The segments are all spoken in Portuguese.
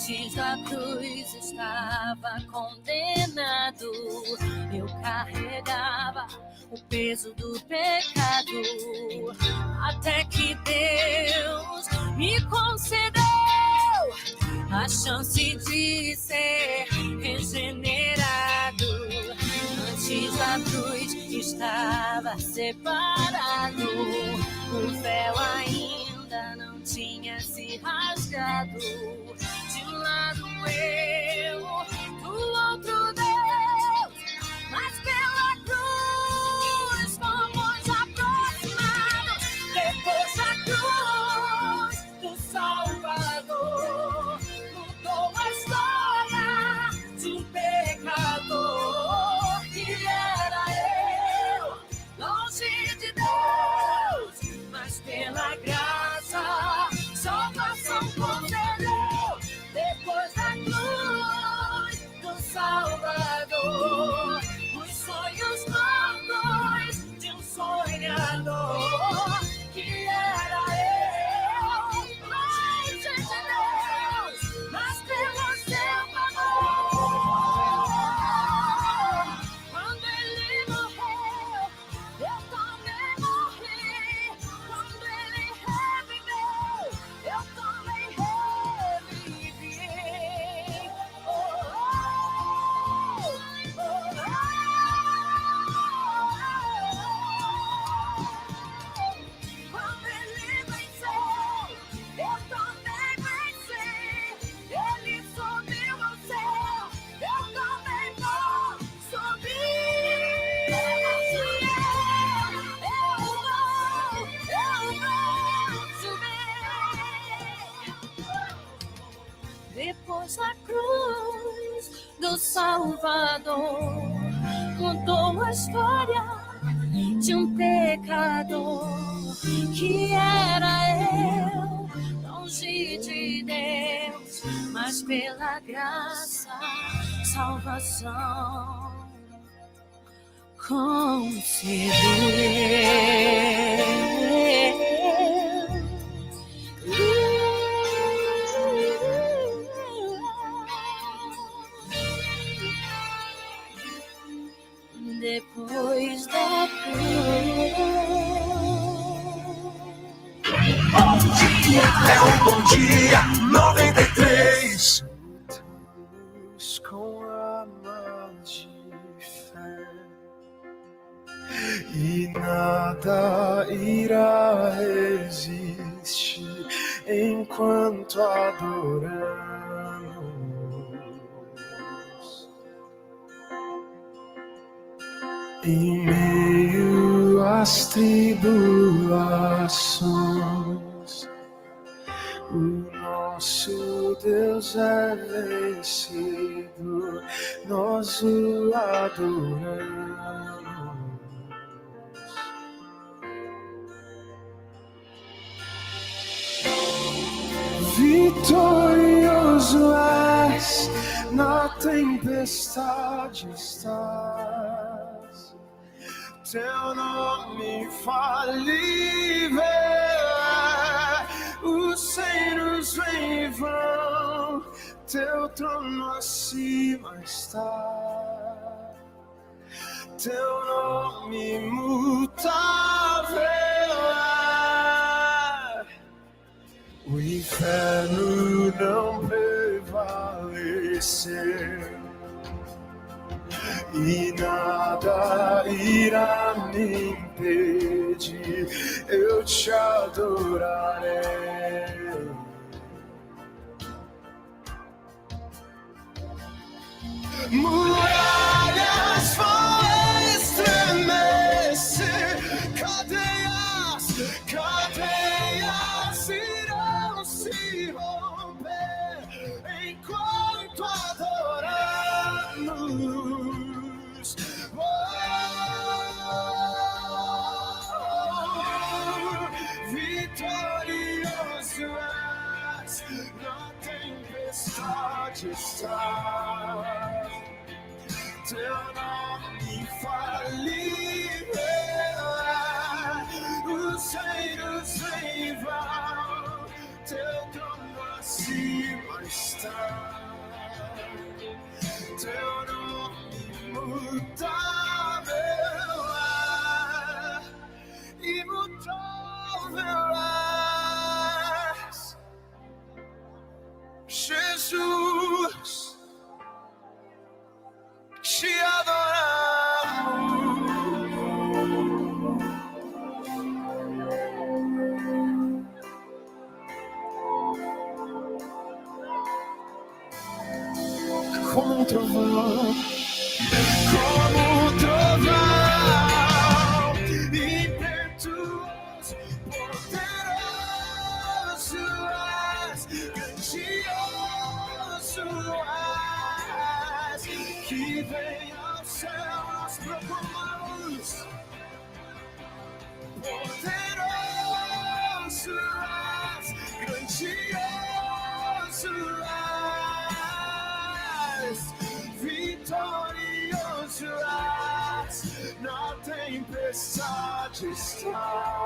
Antes da cruz estava condenado, eu carregava o peso do pecado, até que Deus me concedeu a chance de ser regenerado. Antes da cruz estava separado, o véu ainda não tinha se rasgado. De um lado eu, do outro Deus, mas pela cruz fomos aproximados. Depois da cruz do Salvador, mudou a história de um pecador que era eu, longe de Deus, mas pela graça, salvação concedeu. Depois da cruz do Salvador, os sonhos loucos de um sonhador que era eu, longe de Deus, mas pelo seu amor. Quando ele morreu, eu também morri. Quando ele reviveu, eu também revivi. Quando ele venceu, eu também venci. Ele subiu ao céu, eu também vou subir. Eu vou subir. Depois da cruz do Salvador, contou a história de um pecador que era eu, longe de Deus, mas pela graça, salvação concedeu. Depois da cruz. Bom dia, é um bom dia, 93. Com a mão de fé, e nada irá resistir enquanto adoramos. Em meio às tribulações, o nosso Deus é vencido, nós o adoramos. Vitorioso és, na tempestade estás, teu nome infalível é, os reinos vêm e vão, teu trono acima está, teu nome imutável é, o inferno não prevaleceu. E nada irá me impedir, eu te adorarei. Muralhas vão estremecer, cadeias irão se romper, enquanto adoramos. Vitorioso és, na tempestade está, teu nome infalível é, os reinos vêm e vão, teu trono acima está. Teu nome imutável és. Jesus, te adoramos. Como um trovão, impetuoso, poderoso és, grandioso és, que vem ao céu nós proclamamos. Poderoso és, grandioso és, vitorioso és, na tempestade está.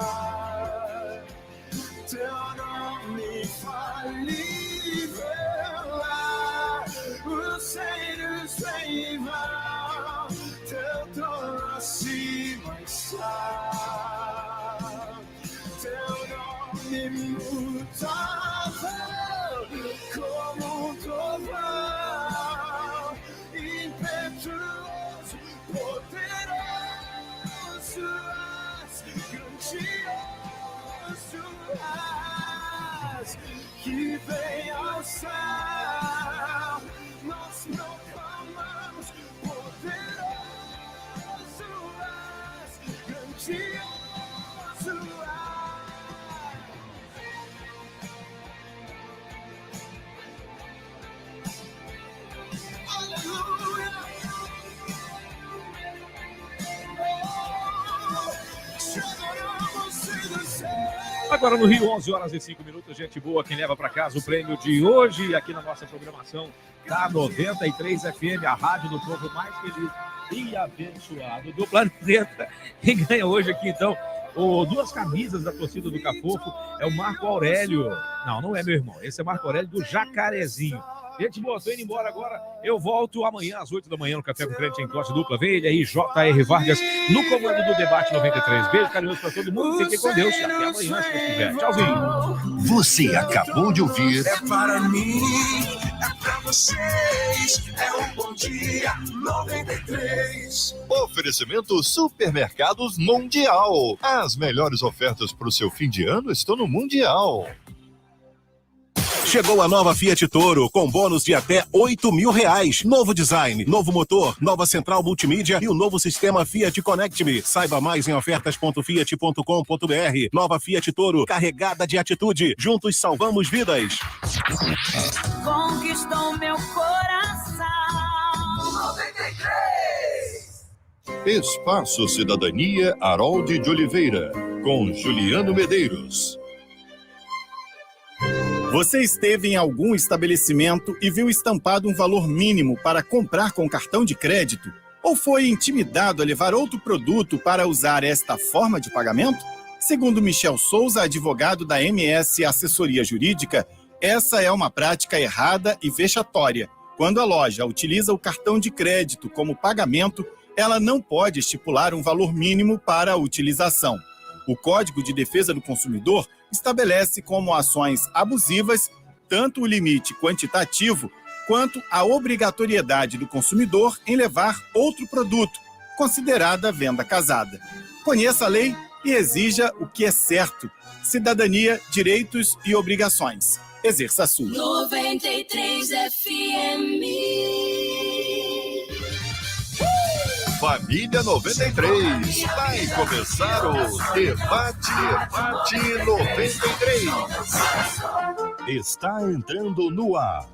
Teu nome infalível é, os reinos vêm e vão, teu trono acima está. Teu nome imutável, como um trovão, impetuoso, poderoso és, grandioso és, que vem ao céu, nós proclamamos. Poderoso és, grandioso és. Aleluia. Agora no Rio, 11h05, gente boa, quem leva para casa o prêmio de hoje, aqui na nossa programação da 93 FM, a rádio do povo mais feliz e abençoado do planeta. Quem ganha hoje aqui, então, duas camisas da torcida do Cafofo, é o Marco Aurélio. Não é meu irmão, esse é Marco Aurélio do Jacarezinho. Gente boa, tô indo embora agora. Eu volto amanhã às 8 da manhã no Café com Crente em Dose Dupla. Vem ele aí, J.R. Vargas, no comando do Debate 93. Beijo carinhoso pra todo mundo. Fiquem com Deus. Até amanhã, se Deus quiser. Tchauzinho. Você acabou de ouvir. É para mim, é para vocês. É um bom dia 93. Oferecimento Supermercados Mundial. As melhores ofertas para o seu fim de ano estão no Mundial. Chegou a nova Fiat Toro, com bônus de até R$8.000. Novo design, novo motor, nova central multimídia e o novo sistema Fiat Connect Me. Saiba mais em ofertas.fiat.com.br. Nova Fiat Toro, carregada de atitude. Juntos salvamos vidas. Conquistou meu coração. 93. Espaço Cidadania Harold de Oliveira, com Juliano Medeiros. Você esteve em algum estabelecimento e viu estampado um valor mínimo para comprar com cartão de crédito? Ou foi intimidado a levar outro produto para usar esta forma de pagamento? Segundo Michel Souza, advogado da MS Assessoria Jurídica, essa é uma prática errada e vexatória. Quando a loja utiliza o cartão de crédito como pagamento, ela não pode estipular um valor mínimo para a utilização. O Código de Defesa do Consumidor estabelece como ações abusivas tanto o limite quantitativo quanto a obrigatoriedade do consumidor em levar outro produto, considerada venda casada. Conheça a lei e exija o que é certo. Cidadania, direitos e obrigações. Exerça a sua. 93 FM. Família 93. Vai começar o Debate 93. Está entrando no ar.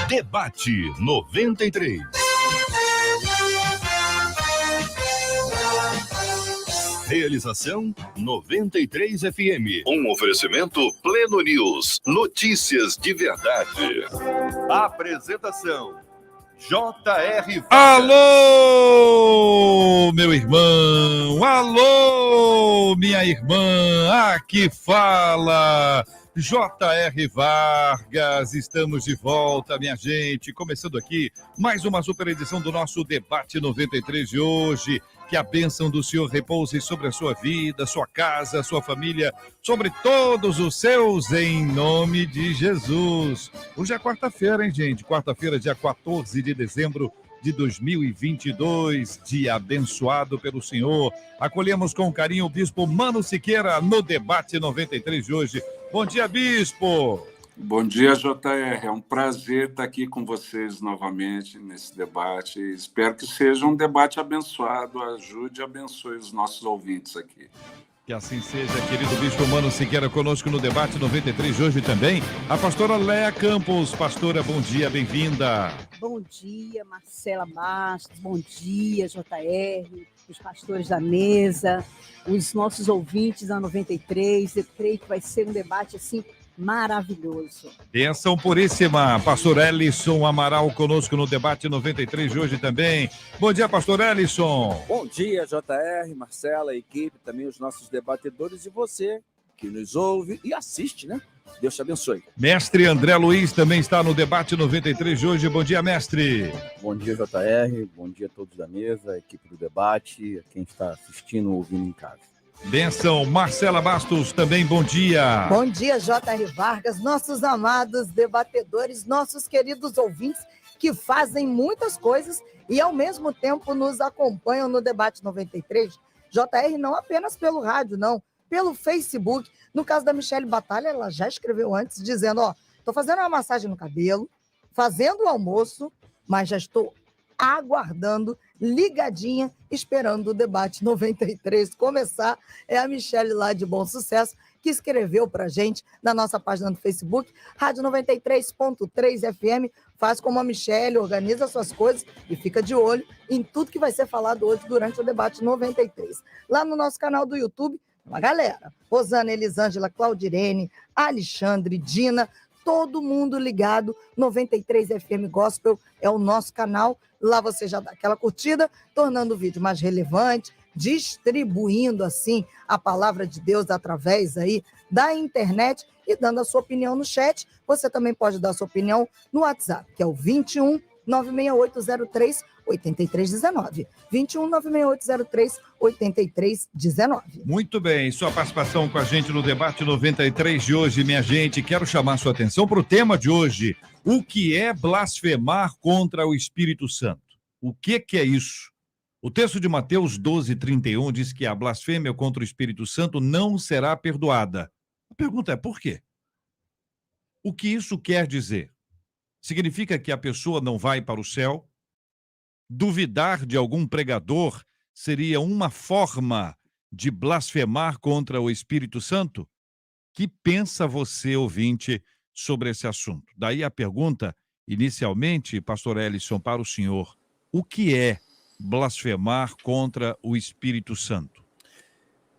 Debate 93. Realização 93 FM. Um oferecimento Pleno News. Notícias de verdade. Apresentação J.R. Vargas. Alô, meu irmão. Alô, minha irmã. Aqui fala J.R. Vargas, estamos de volta, minha gente. Começando aqui mais uma super edição do nosso Debate 93 de hoje. Que a bênção do Senhor repouse sobre a sua vida, sua casa, sua família, sobre todos os seus, em nome de Jesus. Hoje é quarta-feira, hein, gente? Quarta-feira, dia 14 de dezembro de 2022, dia abençoado pelo Senhor. Acolhemos com carinho o Bispo Mano Siqueira no Debate 93 de hoje. Bom dia, Bispo! Bom dia, JR. É um prazer estar aqui com vocês novamente nesse debate. Espero que seja um debate abençoado. Ajude e abençoe os nossos ouvintes aqui. Que assim seja, querido Bispo Mano Siqueira, conosco no Debate 93 de hoje também. A pastora Léa Campos. Pastora, bom dia, bem-vinda. Bom dia, Marcela Bastos. Bom dia, JR, os pastores da mesa, os nossos ouvintes da 93. Eu creio que vai ser um debate assim maravilhoso. Bênção puríssima. Pastor Ellison Amaral conosco no Debate 93 de hoje também. Bom dia, Pastor Ellison. Bom dia, JR, Marcela, equipe, também os nossos debatedores e você que nos ouve e assiste, né? Deus te abençoe. Mestre André Luiz também está no Debate 93 de hoje. Bom dia, mestre. Bom dia, JR. Bom dia a todos da mesa, a equipe do debate, a quem está assistindo ou ouvindo em casa. Bênção, Marcela Bastos, também bom dia. Bom dia, J.R. Vargas, nossos amados debatedores, nossos queridos ouvintes que fazem muitas coisas e ao mesmo tempo nos acompanham no Debate 93. JR não apenas pelo rádio, não, pelo Facebook. No caso da Michele Batalha, ela já escreveu antes dizendo, estou fazendo uma massagem no cabelo, fazendo o almoço, mas já estou aguardando, ligadinha, esperando o Debate 93 começar. É a Michele lá de Bom Sucesso, que escreveu para a gente na nossa página do Facebook, Rádio 93.3 FM. Faz como a Michele, organiza suas coisas e fica de olho em tudo que vai ser falado hoje durante o Debate 93. Lá no nosso canal do YouTube, uma galera, Rosana, Elisângela, Claudirene, Alexandre, Dina, todo mundo ligado. 93 FM Gospel é o nosso canal. Lá você já dá aquela curtida, tornando o vídeo mais relevante, distribuindo assim a palavra de Deus através aí da internet e dando a sua opinião no chat. Você também pode dar a sua opinião no WhatsApp, que é o 21 96803 8319. 21 96803 8319. Muito bem, sua participação com a gente no Debate 93 de hoje, minha gente. Quero chamar sua atenção para o tema de hoje. O que é blasfemar contra o Espírito Santo? O que é isso? O texto de Mateus 12:31 diz que a blasfêmia contra o Espírito Santo não será perdoada. A pergunta é por quê? O que isso quer dizer? Significa que a pessoa não vai para o céu? Duvidar de algum pregador seria uma forma de blasfemar contra o Espírito Santo? Que pensa você, ouvinte, sobre esse assunto? Daí a pergunta, inicialmente, pastor Ellison, para o senhor: o que é blasfemar contra o Espírito Santo?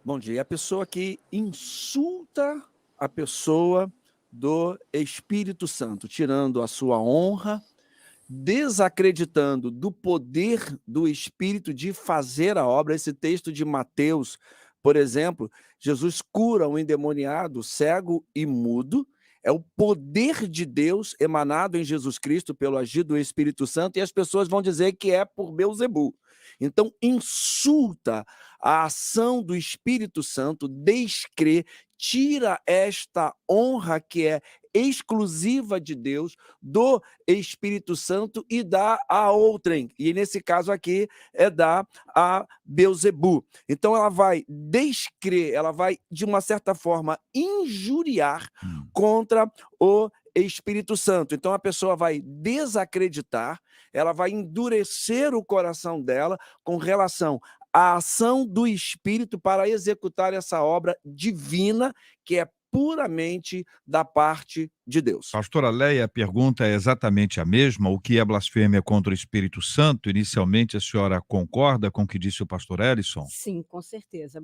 Bom dia. A pessoa que insulta a pessoa do Espírito Santo, tirando a sua honra, desacreditando do poder do Espírito de fazer a obra. Esse texto de Mateus, por exemplo, Jesus cura um endemoniado, cego e mudo. É o poder de Deus emanado em Jesus Cristo pelo agir do Espírito Santo, e as pessoas vão dizer que é por Beelzebu. Então, insulta a ação do Espírito Santo, descrê, tira esta honra que é exclusiva de Deus, do Espírito Santo, e dá a outrem. E nesse caso aqui é dar a Beelzebu. Então ela vai descrer, ela vai, de uma certa forma, injuriar contra o Espírito Santo. Então a pessoa vai desacreditar, ela vai endurecer o coração dela com relação à ação do Espírito para executar essa obra divina que é puramente da parte de Deus. Pastora Léa, a pergunta é exatamente a mesma. O que é blasfêmia contra o Espírito Santo? Inicialmente, a senhora concorda com o que disse o pastor Ellison? Sim, com certeza.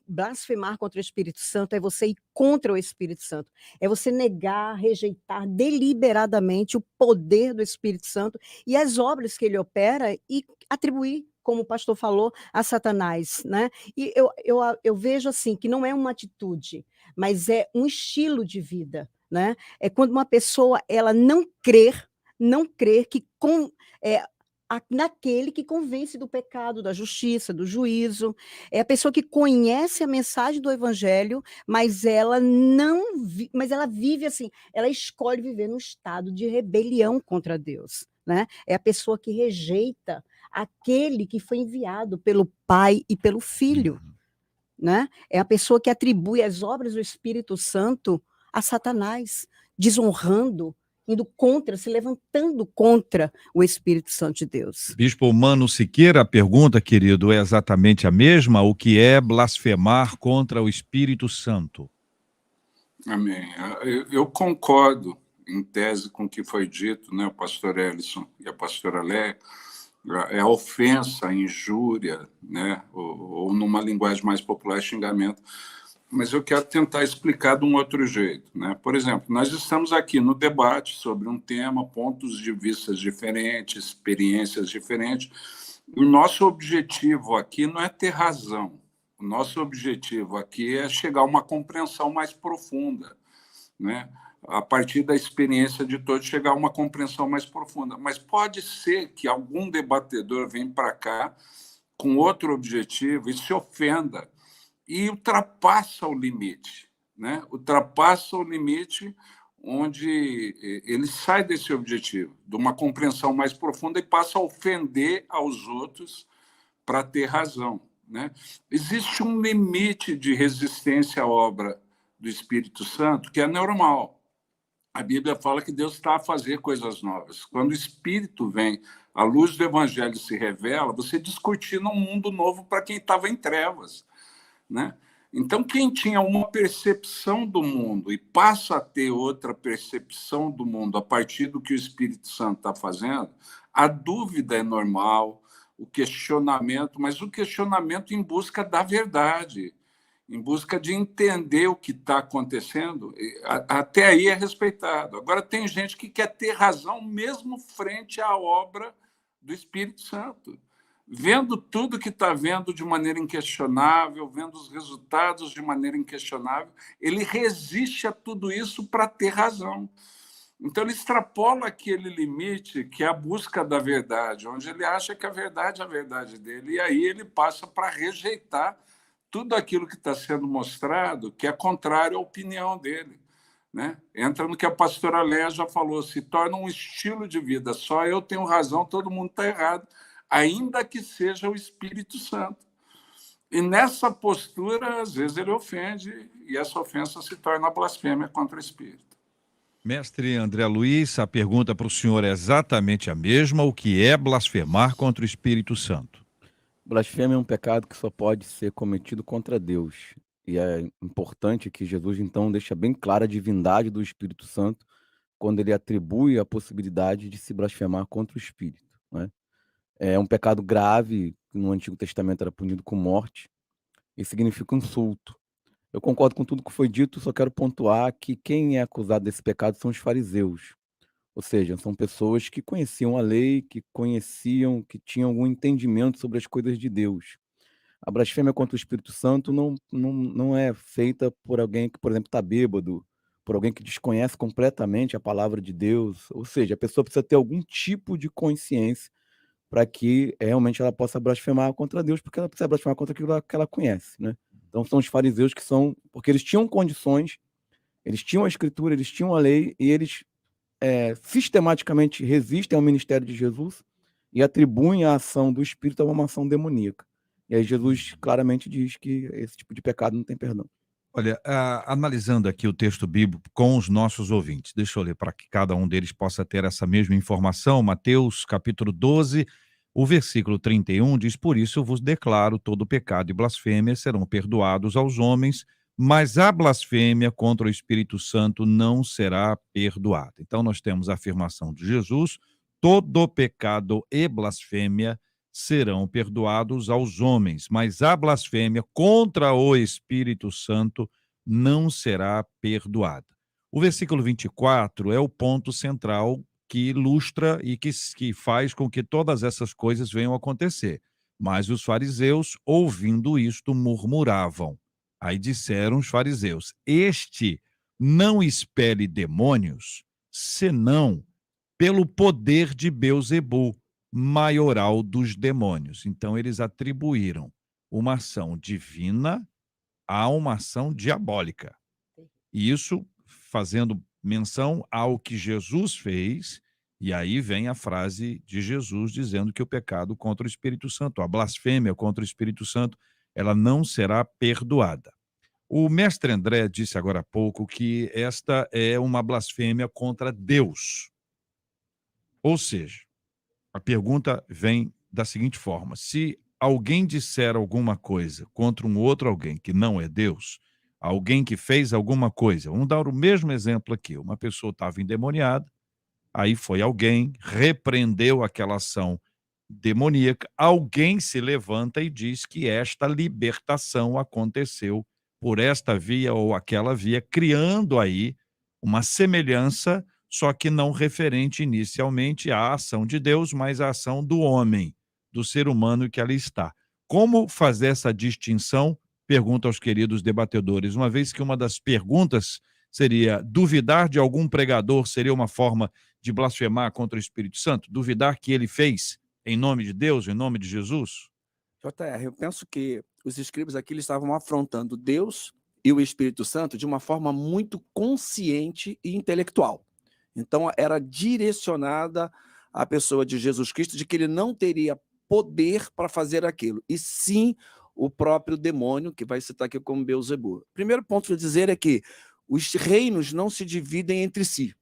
Blasfemar contra o Espírito Santo é você ir contra o Espírito Santo. É você negar, rejeitar deliberadamente o poder do Espírito Santo e as obras que ele opera e atribuir como o pastor falou, a Satanás, né? E eu vejo assim, que não é uma atitude, mas é um estilo de vida, né? É quando uma pessoa, ela não crer que naquele que convence do pecado, da justiça, do juízo. É a pessoa que conhece a mensagem do evangelho, mas ela mas ela vive assim, ela escolhe viver num estado de rebelião contra Deus, né? É a pessoa que rejeita aquele que foi enviado pelo Pai e pelo Filho, né? É a pessoa que atribui as obras do Espírito Santo a Satanás, desonrando, indo contra, se levantando contra o Espírito Santo de Deus. Bispo Mano Siqueira, a pergunta, querido, é exatamente a mesma. O que é blasfemar contra o Espírito Santo? Amém. Eu concordo, em tese, com o que foi dito, né, o pastor Ellison e a pastora Léa. É a ofensa, a injúria, né, ou numa linguagem mais popular, xingamento. Mas eu quero tentar explicar de um outro jeito, né? Por exemplo, nós estamos aqui no debate sobre um tema, pontos de vista diferentes, experiências diferentes. O nosso objetivo aqui não é ter razão. O nosso objetivo aqui é chegar a uma compreensão mais profunda, né? A partir da experiência de todos, chegar a uma compreensão mais profunda. Mas pode ser que algum debatedor venha para cá com outro objetivo e se ofenda e ultrapassa o limite, né? Ultrapassa o limite onde ele sai desse objetivo, de uma compreensão mais profunda, e passa a ofender aos outros para ter razão, né? Existe um limite de resistência à obra do Espírito Santo que é normal. A Bíblia fala que Deus está a fazer coisas novas. Quando o Espírito vem, a luz do Evangelho se revela, você descortina um mundo novo para quem estava em trevas, né? Então, quem tinha uma percepção do mundo e passa a ter outra percepção do mundo a partir do que o Espírito Santo está fazendo, a dúvida é normal, o questionamento, mas o questionamento em busca da verdade, em busca de entender o que está acontecendo, até aí é respeitado. Agora, tem gente que quer ter razão mesmo frente à obra do Espírito Santo. Vendo tudo que está vendo de maneira inquestionável, vendo os resultados de maneira inquestionável, ele resiste a tudo isso para ter razão. Então, ele extrapola aquele limite que é a busca da verdade, onde ele acha que a verdade é a verdade dele, e aí ele passa para rejeitar tudo aquilo que está sendo mostrado que é contrário à opinião dele, né? Entra no que a pastora Léa já falou, se torna um estilo de vida, só eu tenho razão, todo mundo está errado, ainda que seja o Espírito Santo. E nessa postura, às vezes, ele ofende, e essa ofensa se torna blasfêmia contra o Espírito. Mestre André Luiz, a pergunta para o senhor é exatamente a mesma. O que é blasfemar contra o Espírito Santo? Blasfêmia é um pecado que só pode ser cometido contra Deus. E é importante que Jesus, então, deixa bem clara a divindade do Espírito Santo quando ele atribui a possibilidade de se blasfemar contra o Espírito, né? É um pecado grave, que no Antigo Testamento era punido com morte, e significa insulto. Eu concordo com tudo que foi dito, só quero pontuar que quem é acusado desse pecado são os fariseus. Ou seja, são pessoas que conheciam a lei, que tinham algum entendimento sobre as coisas de Deus. A blasfêmia contra o Espírito Santo não é feita por alguém que, por exemplo, está bêbado, por alguém que desconhece completamente a palavra de Deus. Ou seja, a pessoa precisa ter algum tipo de consciência para que realmente ela possa blasfemar contra Deus, porque ela precisa blasfemar contra aquilo que ela conhece, né? Então são os fariseus porque eles tinham condições, eles tinham a Escritura, eles tinham a lei, e eles sistematicamente resistem ao ministério de Jesus e atribuem a ação do Espírito a uma ação demoníaca. E aí Jesus claramente diz que esse tipo de pecado não tem perdão. Olha, analisando aqui o texto bíblico com os nossos ouvintes, deixa eu ler para que cada um deles possa ter essa mesma informação. Mateus, capítulo 12, o versículo 31 diz: por isso eu vos declaro, todo pecado e blasfêmia serão perdoados aos homens, mas a blasfêmia contra o Espírito Santo não será perdoada. Então nós temos a afirmação de Jesus: todo pecado e blasfêmia serão perdoados aos homens, mas a blasfêmia contra o Espírito Santo não será perdoada. O versículo 24 é o ponto central que ilustra e que faz com que todas essas coisas venham a acontecer. Mas os fariseus, ouvindo isto, murmuravam. Aí disseram os fariseus: este não expele demônios, senão pelo poder de Beelzebu, maioral dos demônios. Então, eles atribuíram uma ação divina a uma ação diabólica. E isso fazendo menção ao que Jesus fez, e aí vem a frase de Jesus dizendo que o pecado contra o Espírito Santo, a blasfêmia contra o Espírito Santo, ela não será perdoada. O mestre André disse agora há pouco que esta é uma blasfêmia contra Deus. Ou seja, a pergunta vem da seguinte forma: se alguém disser alguma coisa contra um outro alguém que não é Deus, alguém que fez alguma coisa, vamos dar o mesmo exemplo aqui, uma pessoa estava endemoniada, aí foi alguém, repreendeu aquela ação demoníaca, alguém se levanta e diz que esta libertação aconteceu por esta via ou aquela via, criando aí uma semelhança, só que não referente inicialmente à ação de Deus, mas à ação do homem, do ser humano que ali está. Como fazer essa distinção? Pergunta aos queridos debatedores, uma vez que uma das perguntas seria: duvidar de algum pregador seria uma forma de blasfemar contra o Espírito Santo? Duvidar que ele fez em nome de Deus, em nome de Jesus? JR, eu penso que os escribas aqui eles estavam afrontando Deus e o Espírito Santo de uma forma muito consciente e intelectual. Então, era direcionada à pessoa de Jesus Cristo de que ele não teria poder para fazer aquilo, e sim o próprio demônio, que vai citar aqui como Beelzebu. Primeiro ponto a dizer é que os reinos não se dividem entre si,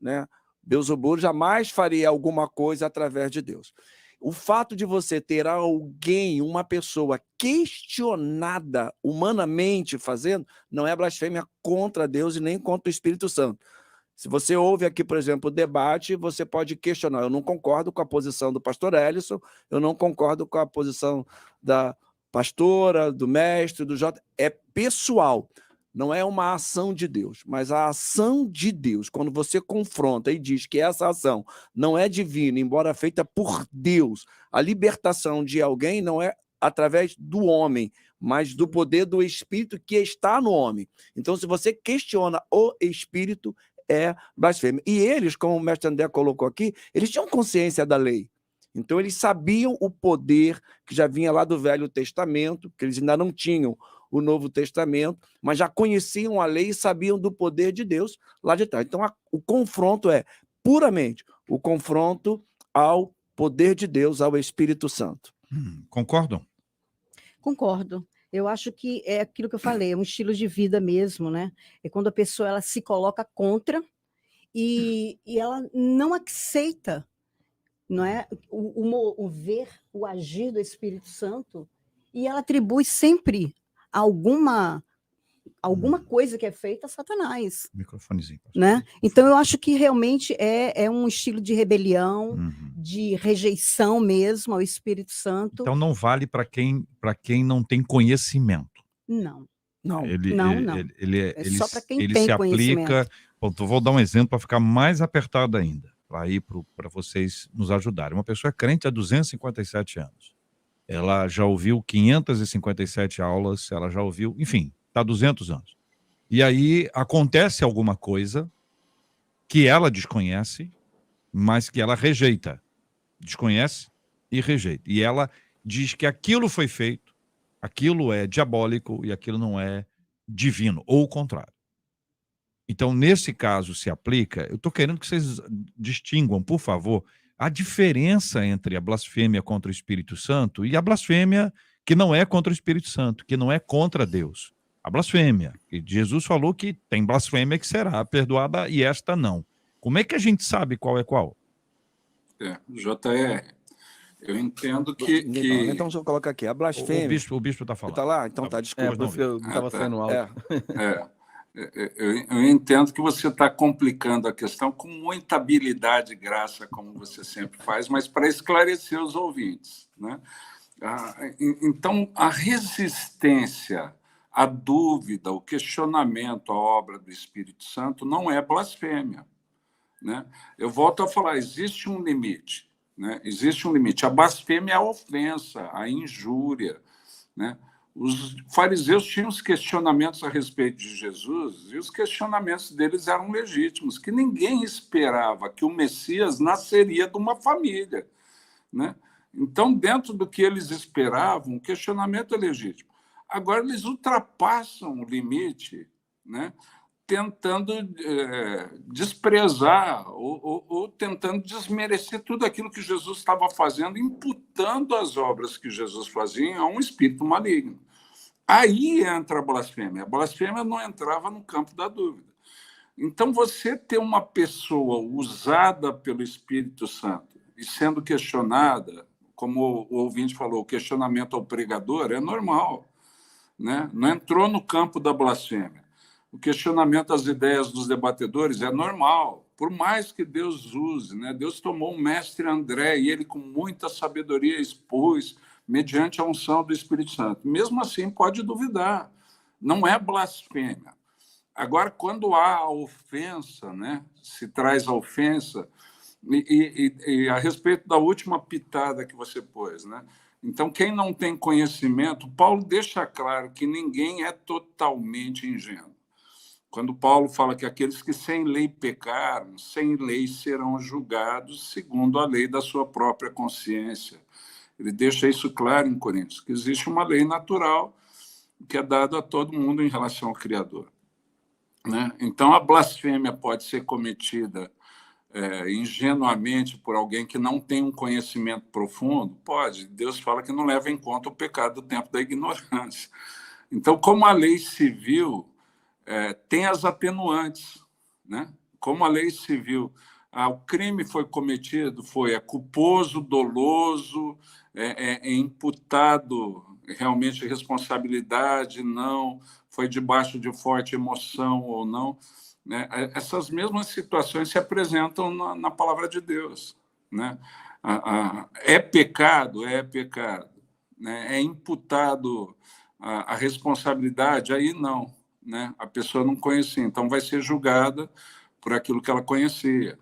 né? Beelzebu jamais faria alguma coisa através de Deus. O fato de você ter alguém, uma pessoa questionada humanamente fazendo, não é blasfêmia contra Deus e nem contra o Espírito Santo. Se você ouve aqui, por exemplo, o debate, você pode questionar: eu não concordo com a posição do pastor Ellison, eu não concordo com a posição da pastora, do mestre, do Jota. É pessoal, não é uma ação de Deus, mas a ação de Deus, quando você confronta e diz que essa ação não é divina, embora feita por Deus, a libertação de alguém não é através do homem, mas do poder do Espírito que está no homem. Então, se você questiona o Espírito, é blasfêmia. E eles, como o mestre André colocou aqui, eles tinham consciência da lei. Então, eles sabiam o poder que já vinha lá do Velho Testamento, que eles ainda não tinham o Novo Testamento, mas já conheciam a lei e sabiam do poder de Deus lá de trás. Então, o confronto é puramente o confronto ao poder de Deus, ao Espírito Santo. Concordam? Concordo. Eu acho que é aquilo que eu falei, é um estilo de vida mesmo, né? É quando a pessoa ela se coloca contra e ela não aceita, não é, o ver, o agir do Espírito Santo, e ela atribui sempre alguma coisa que é feita a Satanás. Microfonezinho. Né? Então, eu acho que realmente é um estilo de rebelião, de rejeição mesmo ao Espírito Santo. Então, não vale para quem não tem conhecimento. Não. Ele É só para quem ele tem se conhecimento. aplica. Vou dar um exemplo para ficar mais apertado ainda, para vocês nos ajudarem. Uma pessoa é crente há 257 anos. Ela já ouviu 557 aulas, ela já ouviu, enfim, está há 200 anos. E aí acontece alguma coisa que ela desconhece, mas que ela rejeita. Desconhece e rejeita. E ela diz que aquilo foi feito, aquilo é diabólico e aquilo não é divino, ou o contrário. Então, nesse caso, se aplica. Eu estou querendo que vocês distinguam, por favor, a diferença entre a blasfêmia contra o Espírito Santo e a blasfêmia que não é contra o Espírito Santo, que não é contra Deus. A blasfêmia. E Jesus falou que tem blasfêmia que será perdoada e esta não. Como é que a gente sabe qual é qual? JR, eu entendo que... Então, deixa eu colocar aqui. A blasfêmia... O bispo está falando. Está lá? Então tá, desculpa. Eu estava saindo alto. Eu entendo que você está complicando a questão com muita habilidade e graça, como você sempre faz, mas para esclarecer os ouvintes, né? Então, a resistência, a dúvida, o questionamento à obra do Espírito Santo não é blasfêmia, né? Eu volto a falar, existe um limite, né? Existe um limite. A blasfêmia é a ofensa, a injúria, né? Os fariseus tinham os questionamentos a respeito de Jesus e os questionamentos deles eram legítimos, que ninguém esperava que o Messias nasceria de uma família, né? Então, dentro do que eles esperavam, o questionamento é legítimo. Agora, eles ultrapassam o limite, né? Tentando desprezar ou tentando desmerecer tudo aquilo que Jesus estava fazendo, imputando as obras que Jesus fazia a um espírito maligno. Aí entra a blasfêmia. A blasfêmia não entrava no campo da dúvida. Então, você ter uma pessoa usada pelo Espírito Santo e sendo questionada, como o ouvinte falou, o questionamento ao pregador é normal, né? Não entrou no campo da blasfêmia. O questionamento às ideias dos debatedores é normal, por mais que Deus use, né? Deus tomou o mestre André e ele, com muita sabedoria, expôs, mediante a unção do Espírito Santo. Mesmo assim, pode duvidar. Não é blasfêmia. Agora, quando há a ofensa, né? Se traz a ofensa, e a respeito da última pitada que você pôs, né? Então, quem não tem conhecimento, Paulo deixa claro que ninguém é totalmente ingênuo. Quando Paulo fala que aqueles que sem lei pecaram, sem lei serão julgados segundo a lei da sua própria consciência. Ele deixa isso claro em Coríntios, que existe uma lei natural que é dada a todo mundo em relação ao Criador, né? Então, a blasfêmia pode ser cometida ingenuamente por alguém que não tem um conhecimento profundo? Pode. Deus fala que não leva em conta o pecado do tempo da ignorância. Então, como a lei civil tem as atenuantes, né? Como a lei civil, o crime foi cometido, é culposo, doloso, é imputado realmente responsabilidade, não, foi debaixo de forte emoção ou não, né? Essas mesmas situações se apresentam na palavra de Deus, né? É pecado, né? É imputado a responsabilidade, aí não, né? A pessoa não conhecia, então vai ser julgada por aquilo que ela conhecia,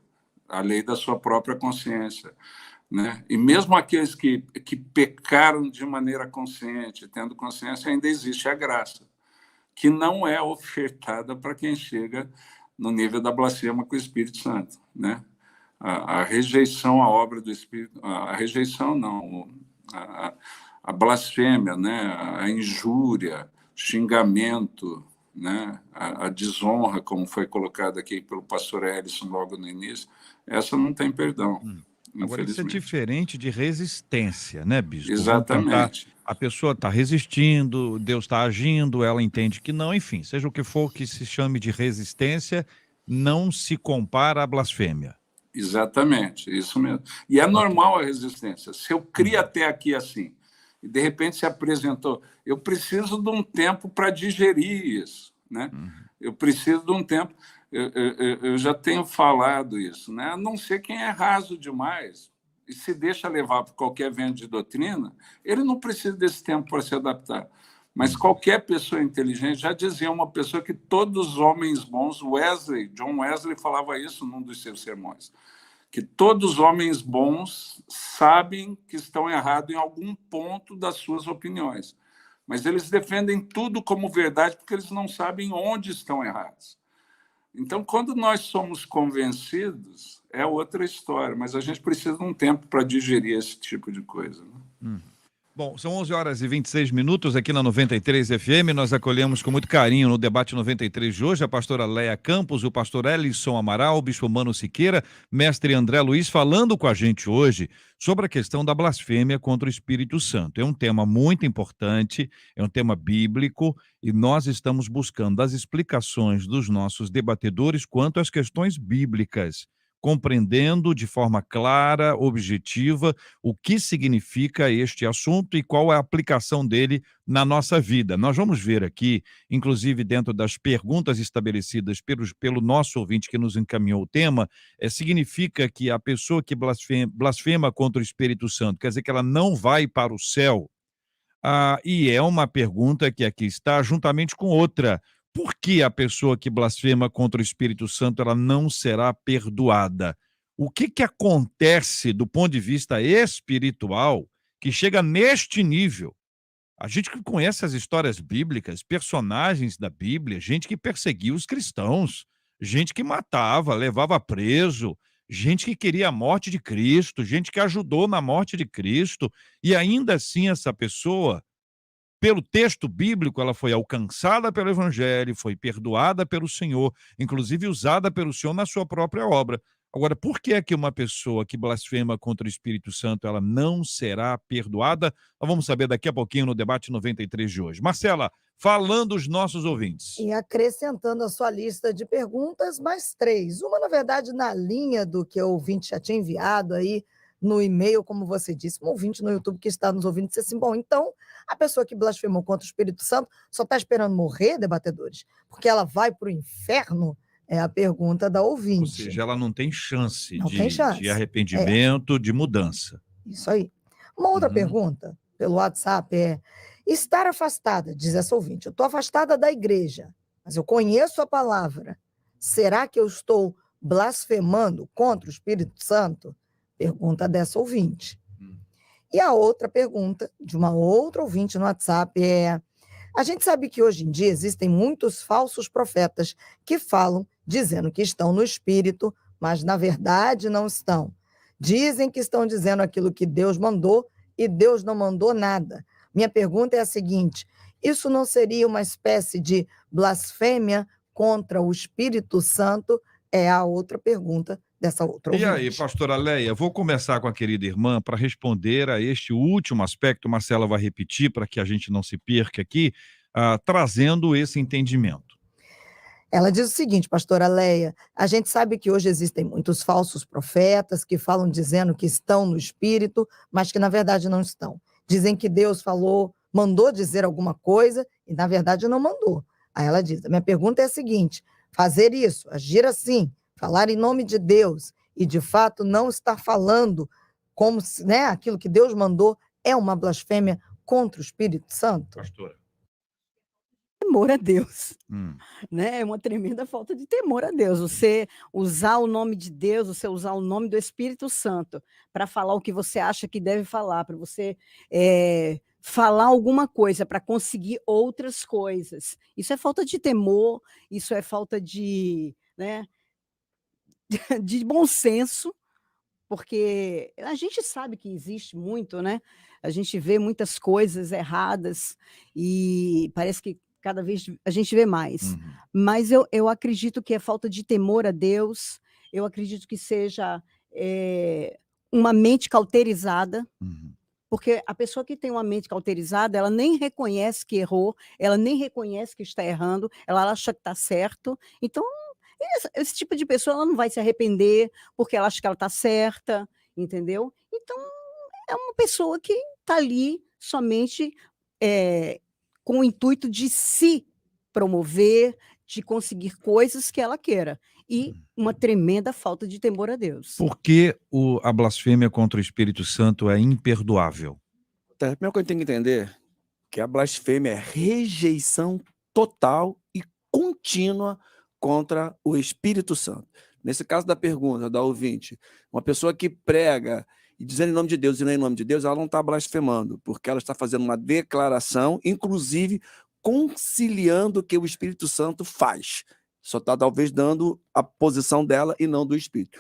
a lei da sua própria consciência, né? E mesmo aqueles que pecaram de maneira consciente, tendo consciência, ainda existe a graça, que não é ofertada para quem chega no nível da blasfêmia com o Espírito Santo, né? A rejeição à obra do Espírito, a rejeição não, a blasfêmia, né? A injúria, xingamento, né? A desonra, como foi colocado aqui pelo pastor Ellison logo no início, essa não tem perdão. Agora, isso é diferente de resistência, né, bispo? Exatamente. A pessoa está resistindo, Deus está agindo, ela entende que não, enfim, seja o que for que se chame de resistência, não se compara à blasfêmia. Exatamente, isso mesmo. E é normal a resistência. Se eu crio até aqui assim, e de repente se apresentou, eu preciso de um tempo para digerir isso, né? Eu preciso de um tempo. Eu já tenho falado isso, né? A não ser quem é raso demais e se deixa levar por qualquer vento de doutrina, ele não precisa desse tempo para se adaptar. Mas qualquer pessoa inteligente, já dizia uma pessoa que todos os homens bons, John Wesley falava isso num dos seus sermões, que todos os homens bons sabem que estão errados em algum ponto das suas opiniões, mas eles defendem tudo como verdade porque eles não sabem onde estão errados. Então, quando nós somos convencidos, é outra história, mas a gente precisa de um tempo para digerir esse tipo de coisa, né? Bom, são 11h26 aqui na 93 FM. Nós acolhemos com muito carinho no debate 93 de hoje a pastora Leia Campos, o pastor Ellison Amaral, o bispo Mano Siqueira, mestre André Luiz, falando com a gente hoje sobre a questão da blasfêmia contra o Espírito Santo. É um tema muito importante, é um tema bíblico e nós estamos buscando as explicações dos nossos debatedores quanto às questões bíblicas, compreendendo de forma clara, objetiva, o que significa este assunto e qual é a aplicação dele na nossa vida. Nós vamos ver aqui, inclusive dentro das perguntas estabelecidas pelo nosso ouvinte que nos encaminhou o tema, significa que a pessoa que blasfema contra o Espírito Santo, quer dizer que ela não vai para o céu? E é uma pergunta que aqui está juntamente com outra. Por que a pessoa que blasfema contra o Espírito Santo ela não será perdoada? O que acontece do ponto de vista espiritual que chega neste nível? A gente que conhece as histórias bíblicas, personagens da Bíblia, gente que perseguia os cristãos, gente que matava, levava preso, gente que queria a morte de Cristo, gente que ajudou na morte de Cristo, e ainda assim essa pessoa, pelo texto bíblico, ela foi alcançada pelo Evangelho, foi perdoada pelo Senhor, inclusive usada pelo Senhor na sua própria obra. Agora, por que é que uma pessoa que blasfema contra o Espírito Santo, ela não será perdoada? Nós vamos saber daqui a pouquinho no debate 93 de hoje. Marcela, falando os nossos ouvintes. E acrescentando a sua lista de perguntas, mais 3. Uma, na verdade, na linha do que o ouvinte já tinha enviado aí no e-mail, como você disse, um ouvinte no YouTube que está nos ouvindo disse assim, bom, então a pessoa que blasfemou contra o Espírito Santo só está esperando morrer, debatedores? Porque ela vai para o inferno? É a pergunta da ouvinte. Ou seja, ela não tem chance, tem chance. de arrependimento, de mudança. Isso aí. Uma outra pergunta pelo WhatsApp é: estar afastada, diz essa ouvinte, eu estou afastada da igreja, mas eu conheço a palavra. Será que eu estou blasfemando contra o Espírito Santo? Pergunta dessa ouvinte. E a outra pergunta, de uma outra ouvinte no WhatsApp, é: a gente sabe que hoje em dia existem muitos falsos profetas que falam dizendo que estão no Espírito, mas na verdade não estão. Dizem que estão dizendo aquilo que Deus mandou e Deus não mandou nada. Minha pergunta é a seguinte: isso não seria uma espécie de blasfêmia contra o Espírito Santo? É a outra pergunta dessa outra ouvinte. E aí, pastora Leia, vou começar com a querida irmã para responder a este último aspecto. Marcela vai repetir para que a gente não se perca aqui, trazendo esse entendimento. Ela diz o seguinte, pastora Leia, a gente sabe que hoje existem muitos falsos profetas que falam dizendo que estão no Espírito, mas que na verdade não estão. Dizem que Deus falou, mandou dizer alguma coisa e na verdade não mandou. Aí ela diz, a minha pergunta é a seguinte: fazer isso, agir assim, falar em nome de Deus e de fato não estar falando como se, né, aquilo que Deus mandou, é uma blasfêmia contra o Espírito Santo? Pastora. Temor a Deus, né? É uma tremenda falta de temor a Deus. Você usar o nome de Deus, você usar o nome do Espírito Santo para falar o que você acha que deve falar, para você falar alguma coisa, para conseguir outras coisas. Isso é falta de temor, isso é falta de, né, de bom senso, porque a gente sabe que existe muito, né? A gente vê muitas coisas erradas e parece que cada vez a gente vê mais. Mas eu acredito que é falta de temor a Deus, eu acredito que seja uma mente cauterizada, porque a pessoa que tem uma mente cauterizada, ela nem reconhece que errou, ela nem reconhece que está errando, ela acha que está certo. Então, esse tipo de pessoa ela não vai se arrepender porque ela acha que ela está certa, entendeu? Então, é uma pessoa que está ali somente com o intuito de se promover, de conseguir coisas que ela queira. E uma tremenda falta de temor a Deus. Por que a blasfêmia contra o Espírito Santo é imperdoável? A primeira coisa que tem que entender que a blasfêmia é rejeição total e contínua contra o Espírito Santo. Nesse caso da pergunta da ouvinte, uma pessoa que prega e dizendo em nome de Deus e não em nome de Deus, ela não está blasfemando, porque ela está fazendo uma declaração, inclusive conciliando o que o Espírito Santo faz. Só está talvez dando a posição dela e não do Espírito.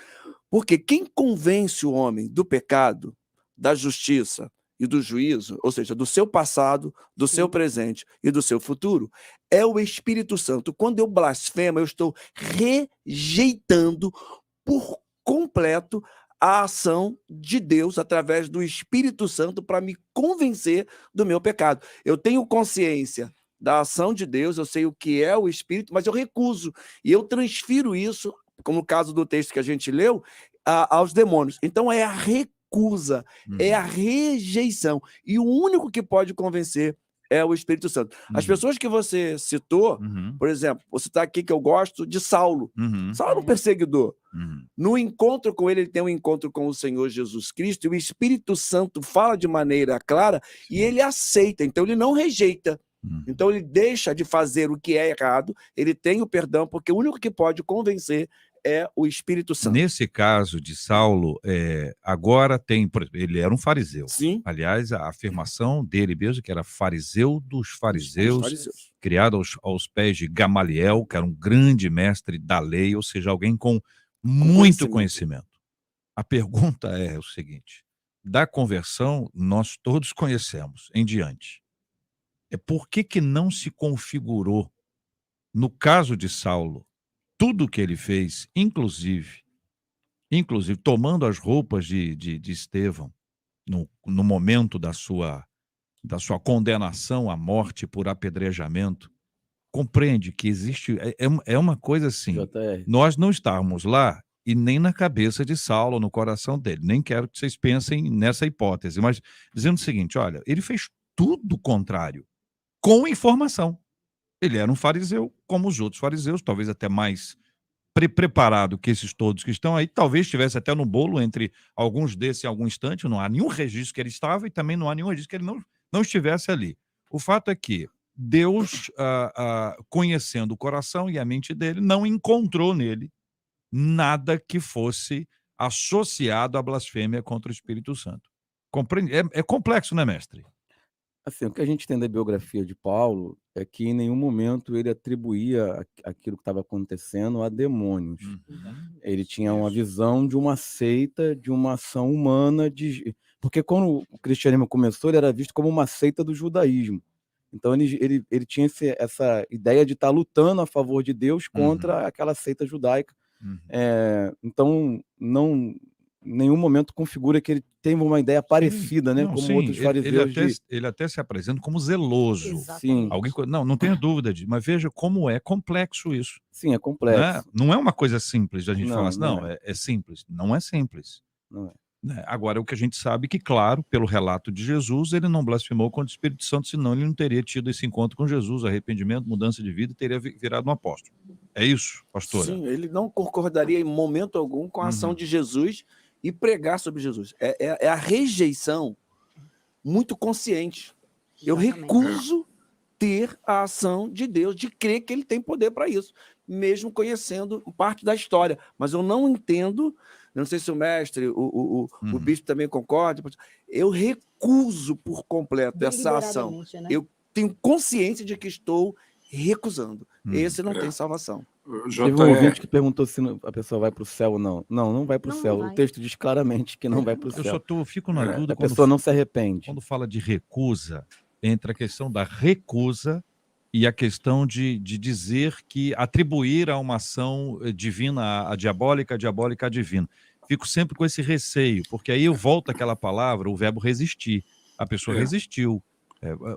Porque quem convence o homem do pecado, da justiça e do juízo, ou seja, do seu passado, do seu presente e do seu futuro, é o Espírito Santo. Quando eu blasfemo, eu estou rejeitando por completo a ação de Deus através do Espírito Santo para me convencer do meu pecado. Eu tenho consciência da ação de Deus, eu sei o que é o Espírito, mas eu recuso. E eu transfiro isso, como no caso do texto que a gente leu, aos demônios. Então é a recusa, é a rejeição. E o único que pode convencer é o Espírito Santo. As pessoas que você citou, por exemplo, vou citar aqui que eu gosto de Saulo. Saulo é um perseguidor. No encontro com ele tem um encontro com o Senhor Jesus Cristo, e o Espírito Santo fala de maneira clara e ele aceita, então ele não rejeita. Então ele deixa de fazer o que é errado, ele tem o perdão, porque o único que pode convencer é o Espírito Santo. Nesse caso de Saulo, agora tem, por exemplo, ele era um fariseu. Sim. Aliás, a afirmação dele mesmo, que era fariseu dos fariseus, criado aos pés de Gamaliel, que era um grande mestre da lei, ou seja, alguém com muito conhecimento. A pergunta é o seguinte: da conversão, nós todos conhecemos em diante. Por que não se configurou, no caso de Saulo, tudo o que ele fez, inclusive tomando as roupas de Estevão, no momento da sua condenação à morte por apedrejamento? Compreende que existe... É uma coisa assim, nós não estávamos lá e nem na cabeça de Saulo, no coração dele. Nem quero que vocês pensem nessa hipótese, mas dizendo o seguinte: olha, ele fez tudo o contrário, com informação. Ele era um fariseu, como os outros fariseus, talvez até mais preparado que esses todos que estão aí, talvez estivesse até no bolo entre alguns desses em algum instante. Não há nenhum registro que ele estava e também não há nenhum registro que ele não estivesse ali. O fato é que Deus, conhecendo o coração e a mente dele, não encontrou nele nada que fosse associado à blasfêmia contra o Espírito Santo. Compreende? É complexo, né, mestre? Assim, o que a gente tem da biografia de Paulo é que em nenhum momento ele atribuía aquilo que estava acontecendo a demônios. Ele tinha uma visão de uma seita, de uma ação humana, porque quando o cristianismo começou, ele era visto como uma seita do judaísmo. Então ele tinha essa ideia de estar lutando a favor de Deus contra aquela seita judaica. Então, em nenhum momento configura que ele tem uma ideia parecida, né? Como outros fariseus. Ele até se apresenta como zeloso. Sim. Não tenho dúvida disso, mas veja como é complexo isso. Sim, é complexo. Não é uma coisa simples da gente falar assim, não é simples. Não é simples. Não é. Agora, o que a gente sabe é que, claro, pelo relato de Jesus, ele não blasfemou contra o Espírito Santo, senão ele não teria tido esse encontro com Jesus, arrependimento, mudança de vida, e teria virado um apóstolo. É isso, pastora? Sim, ele não concordaria em momento algum com a ação de Jesus e pregar sobre Jesus. É a rejeição muito consciente. Eu recuso ter a ação de Deus, de crer que ele tem poder para isso, mesmo conhecendo parte da história. Mas eu não entendo, não sei se o mestre, o bispo também concorda, eu recuso por completo essa ação. Né? Eu tenho consciência de que estou recusando. Esse não tem salvação. Teve um ouvinte que perguntou se a pessoa vai para o céu ou não. Não vai para o céu. Vai. O texto diz claramente que não vai para o céu. Eu fico na dúvida. A pessoa não se arrepende. Quando fala de recusa, entre a questão da recusa e a questão de dizer que atribuir a uma ação divina, a diabólica a divina. Fico sempre com esse receio, porque aí eu volto àquela palavra, o verbo resistir. A pessoa resistiu.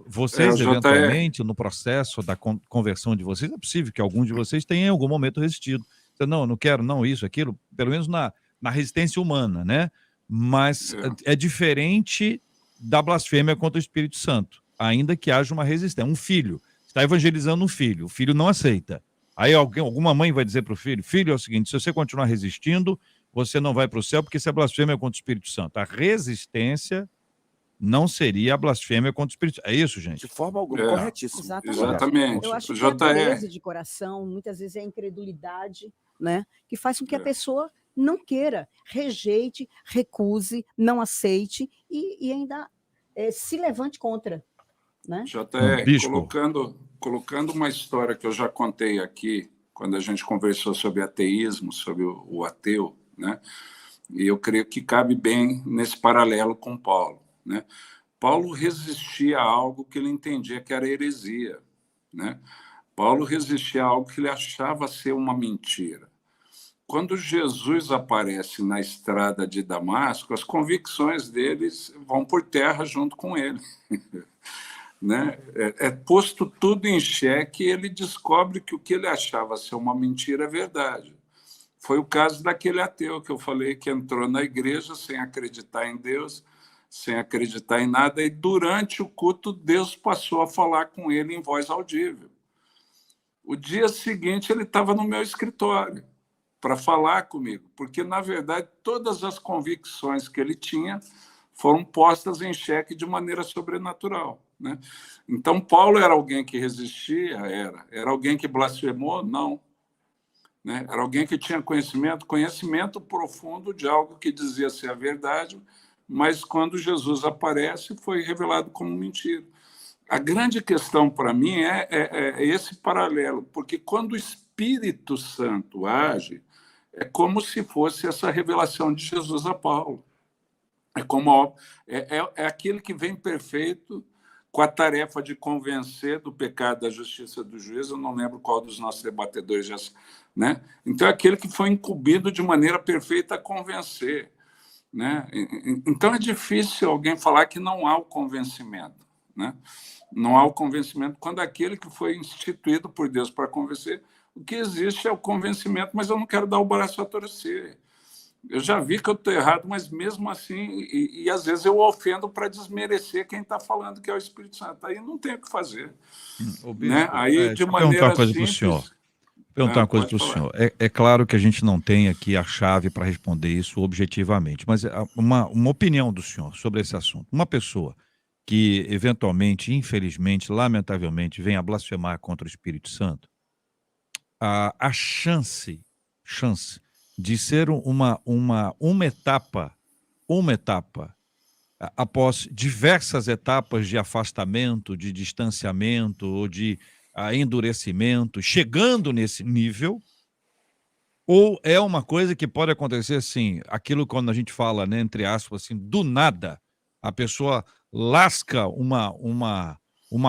Vocês, eventualmente, no processo da conversão de vocês, é possível que alguns de vocês tenham em algum momento resistido. Não, não quero, não, isso, aquilo, pelo menos na resistência humana, né? Mas é diferente da blasfêmia contra o Espírito Santo, ainda que haja uma resistência. Um filho está evangelizando um filho, o filho não aceita. Aí alguma mãe vai dizer para o filho: filho, é o seguinte, se você continuar resistindo, você não vai para o céu, porque isso é blasfêmia contra o Espírito Santo. A resistência não seria a blasfêmia contra o Espírito Santo. É isso, gente? De forma alguma, corretíssimo. Exatamente. Eu acho que a dureza de coração, muitas vezes é a incredulidade, né? Que faz com que a pessoa não queira, rejeite, recuse, não aceite e ainda se levante contra. Né? Colocando uma história que eu já contei aqui, quando a gente conversou sobre ateísmo, sobre o ateu, né? E eu creio que cabe bem nesse paralelo com Paulo. Né? Paulo resistia a algo que ele entendia que era heresia. Né? Paulo resistia a algo que ele achava ser uma mentira. Quando Jesus aparece na estrada de Damasco, as convicções deles vão por terra junto com ele. Né? Posto tudo em xeque, ele descobre que o que ele achava ser uma mentira é verdade. Foi o caso daquele ateu que eu falei, que entrou na igreja sem acreditar em Deus, sem acreditar em nada, e durante o culto Deus passou a falar com ele em voz audível. O dia seguinte ele estava no meu escritório para falar comigo, porque, na verdade, todas as convicções que ele tinha foram postas em xeque de maneira sobrenatural. Né? Então, Paulo era alguém que resistia? Era alguém que blasfemou? Não. né? Era alguém que tinha conhecimento profundo de algo que dizia ser a verdade, mas quando Jesus aparece, foi revelado como mentira. A grande questão para mim é esse paralelo, porque quando o Espírito Santo age, é como se fosse essa revelação de Jesus a Paulo. É aquele que vem perfeito, com a tarefa de convencer do pecado, da justiça, do juízo. Eu não lembro qual dos nossos debatedores já, né? Então, é aquele que foi incumbido de maneira perfeita a convencer, né? Então, é difícil alguém falar que não há o convencimento, né? Não há o convencimento quando aquele que foi instituído por Deus para convencer, o que existe é o convencimento, mas eu não quero dar o braço a torcer. Eu já vi que eu estou errado, mas mesmo assim, e às vezes eu ofendo para desmerecer quem está falando que é o Espírito Santo. Aí não tem o que fazer. Ô, Né? bispo, Aí, de deixa eu perguntar maneira uma coisa para o simples... senhor. Perguntar uma coisa pode para o falar. senhor. É claro que a gente não tem aqui a chave para responder isso objetivamente, mas uma opinião do senhor sobre esse assunto. Uma pessoa que, eventualmente, infelizmente, lamentavelmente, venha a blasfemar contra o Espírito Santo, a chance de ser uma etapa, após diversas etapas de afastamento, de distanciamento ou de endurecimento, chegando nesse nível, ou é uma coisa que pode acontecer assim, aquilo quando a gente fala, né, entre aspas, assim, do nada, a pessoa lasca uma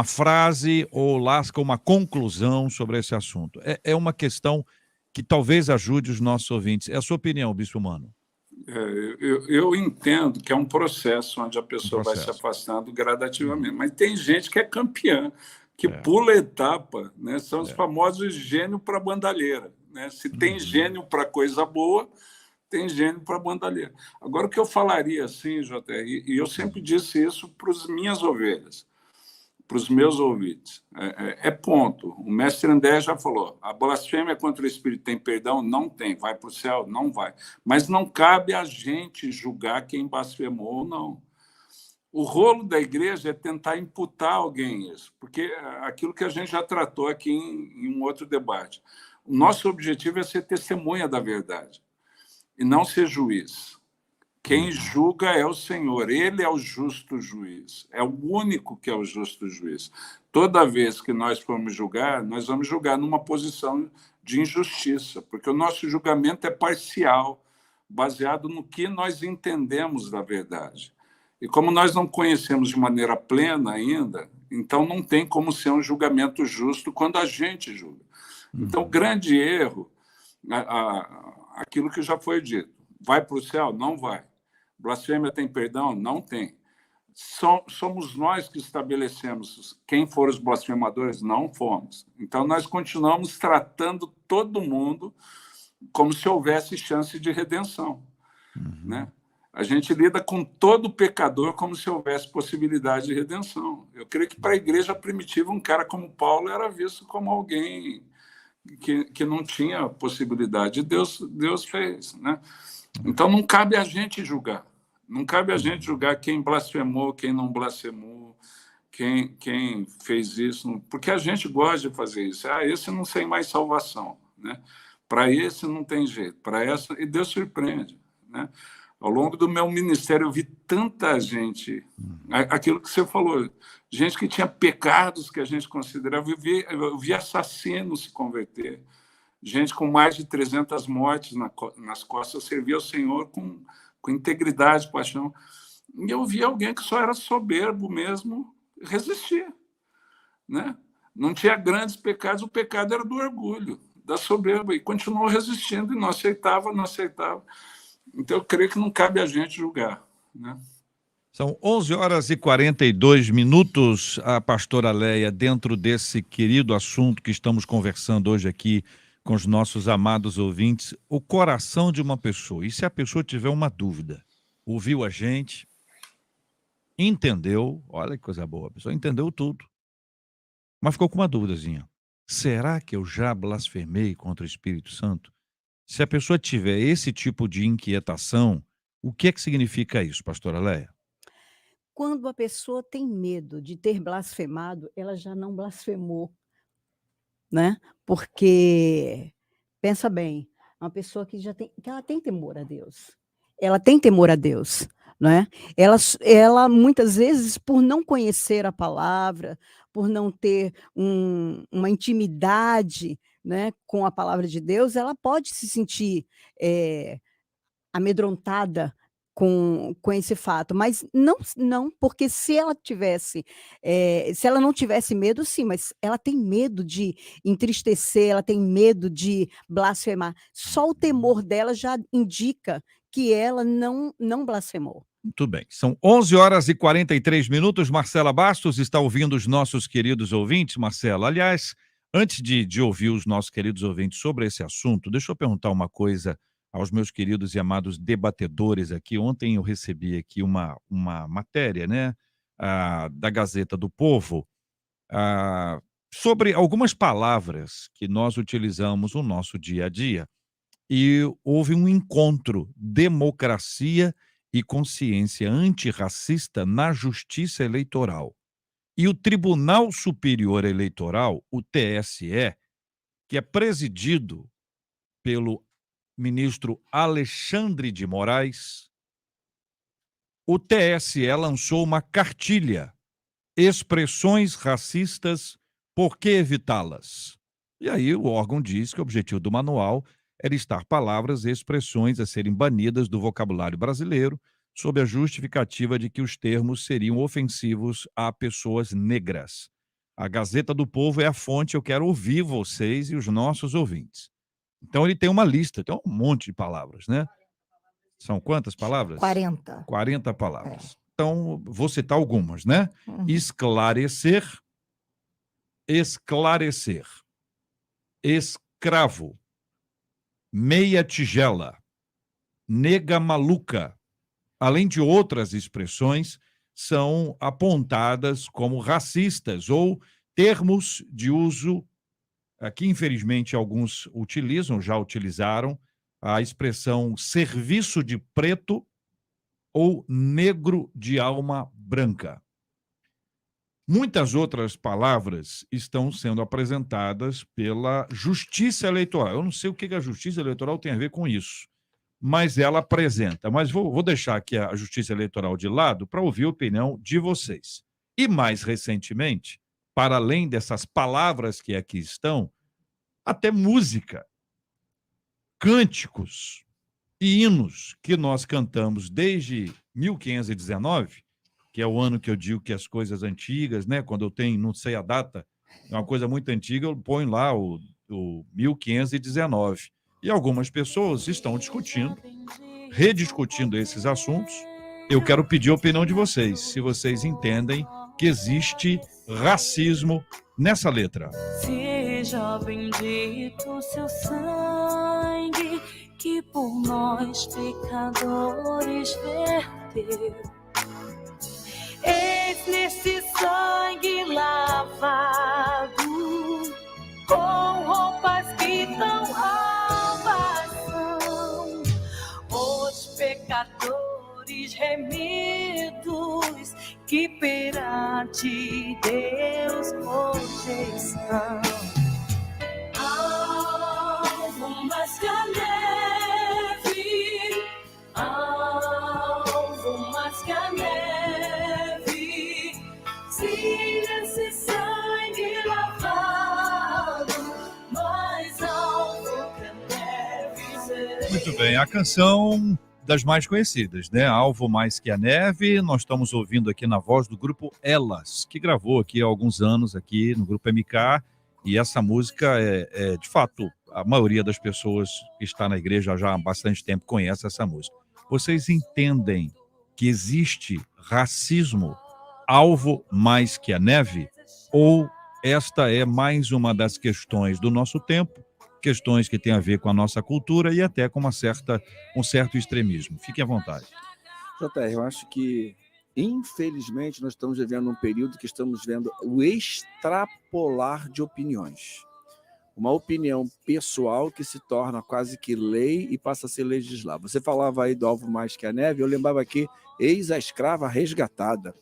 frase ou lasca uma conclusão sobre esse assunto. É uma questão que talvez ajude os nossos ouvintes. É a sua opinião, Bispo Mano? Eu entendo que é um processo onde a pessoa vai se processo. afastando gradativamente, mas tem gente que é campeã, que pula etapa, né? São os famosos gênio para bandalheira, né? Se tem gênio para coisa boa, tem gênio para bandalheira. Agora, o que eu falaria assim, JR, e eu sempre disse isso para as minhas ovelhas, para os meus ouvintes, ponto. O mestre André já falou, a blasfêmia contra o Espírito tem perdão? Não tem. Vai para o céu? Não vai. Mas não cabe a gente julgar quem blasfemou ou não. O rolo da igreja é tentar imputar a alguém isso, porque aquilo que a gente já tratou aqui em um outro debate. O nosso objetivo é ser testemunha da verdade e não ser juiz. Quem julga é o Senhor, ele é o justo juiz, é o único que é o justo juiz. Toda vez que nós formos julgar, nós vamos julgar numa posição de injustiça, porque o nosso julgamento é parcial, baseado no que nós entendemos da verdade. E como nós não conhecemos de maneira plena ainda, então não tem como ser um julgamento justo quando a gente julga. Então, o grande erro, aquilo que já foi dito, vai para o céu? Não vai. Blasfêmia tem perdão? Não tem. Somos nós que estabelecemos quem foram os blasfemadores? Não fomos. Então, nós continuamos tratando todo mundo como se houvesse chance de redenção. Né? A gente lida com todo pecador como se houvesse possibilidade de redenção. Eu creio que, para a igreja primitiva, um cara como Paulo era visto como alguém que não tinha possibilidade. Deus fez. Né? Então, não cabe a gente julgar. Não cabe a gente julgar quem blasfemou, quem não blasfemou, quem fez isso, porque a gente gosta de fazer isso. Esse não tem mais salvação, né? Para esse não tem jeito, para essa... E Deus surpreende, né? Ao longo do meu ministério, eu vi tanta gente, aquilo que você falou, gente que tinha pecados que a gente considerava, eu vi assassinos se converter, gente com mais de 300 mortes nas costas, servia ao Senhor com integridade, paixão. E eu vi alguém que só era soberbo mesmo, resistir. Né? Não tinha grandes pecados, o pecado era do orgulho, da soberba, e continuou resistindo, e não aceitava. Então, eu creio que não cabe a gente julgar. Né? São 11h42, a pastora Leia, dentro desse querido assunto que estamos conversando hoje aqui com os nossos amados ouvintes, o coração de uma pessoa. E se a pessoa tiver uma dúvida, ouviu a gente, entendeu, olha que coisa boa, a pessoa entendeu tudo, mas ficou com uma dúvidazinha. Será que eu já blasfemei contra o Espírito Santo? Se a pessoa tiver esse tipo de inquietação, o que é que significa isso, pastora Leia? Quando a pessoa tem medo de ter blasfemado, ela já não blasfemou, né? Porque Pensa bem, uma pessoa que que ela tem temor a Deus. Ela tem temor a Deus, né? Ela muitas vezes, por não conhecer a palavra, por não ter uma intimidade, né, com a palavra de Deus, ela pode se sentir amedrontada com esse fato, mas não, porque se ela não tivesse medo, sim, mas ela tem medo de entristecer, ela tem medo de blasfemar. Só o temor dela já indica que ela não blasfemou. Muito bem. São 11h43. Marcela Bastos está ouvindo os nossos queridos ouvintes. Marcela, aliás, antes de ouvir os nossos queridos ouvintes sobre esse assunto, deixa eu perguntar uma coisa aos meus queridos e amados debatedores aqui. Ontem eu recebi aqui uma matéria, né, da Gazeta do Povo, sobre algumas palavras que nós utilizamos no nosso dia a dia. E houve um encontro, democracia e consciência antirracista na Justiça Eleitoral. E o Tribunal Superior Eleitoral, o TSE, que é presidido pelo ministro Alexandre de Moraes, o TSE lançou uma cartilha, Expressões Racistas, por que evitá-las? E aí o órgão diz que o objetivo do manual é listar palavras e expressões a serem banidas do vocabulário brasileiro, sob a justificativa de que os termos seriam ofensivos a pessoas negras. A Gazeta do Povo é a fonte, eu quero ouvir vocês e os nossos ouvintes. Então ele tem uma lista, tem um monte de palavras, né? São quantas palavras? 40. 40 palavras. Então, vou citar algumas, né? Esclarecer, esclarecer, escravo, meia tigela, nega maluca, além de outras expressões, são apontadas como racistas ou termos de uso que, infelizmente, alguns utilizam, já utilizaram, a expressão serviço de preto ou negro de alma branca. Muitas outras palavras estão sendo apresentadas pela Justiça Eleitoral. Eu não sei o que a Justiça Eleitoral tem a ver com isso, mas ela apresenta. Mas vou deixar aqui a Justiça Eleitoral de lado para ouvir a opinião de vocês. E mais recentemente, para além dessas palavras que aqui estão, até música, cânticos e hinos que nós cantamos desde 1519, que é o ano que eu digo que as coisas antigas, né? Quando eu tenho, não sei a data, é uma coisa muito antiga, eu ponho lá o 1519. E algumas pessoas estão discutindo, rediscutindo esses assuntos. Eu quero pedir a opinião de vocês, se vocês entendem que existe racismo nessa letra. Seja bendito seu sangue, que por nós pecadores verteu. Eis nesse sangue lavado, com roupas que tão alvas são, os pecadores remidos, que perante Deus hoje estão. Alvo mais que a neve, alvo mais que a neve, se nesse sangue lavado, mais alvo que a neve. Muito bem, a canção das mais conhecidas, né? Alvo mais que a neve. Nós estamos ouvindo aqui na voz do grupo Elas, que gravou aqui há alguns anos aqui no grupo MK, e essa música de fato, a maioria das pessoas que está na igreja já há bastante tempo conhece essa música. Vocês entendem que existe racismo alvo mais que a neve? Ou esta é mais uma das questões do nosso tempo, questões que têm a ver com a nossa cultura e até com um certo extremismo? Fiquem à vontade. JR, eu acho que, infelizmente, nós estamos vivendo um período que estamos vendo o extrapolar de opiniões. Uma opinião pessoal que se torna quase que lei e passa a ser legislar. Você falava aí do alvo mais que a neve, eu lembrava aqui, eis a escrava resgatada,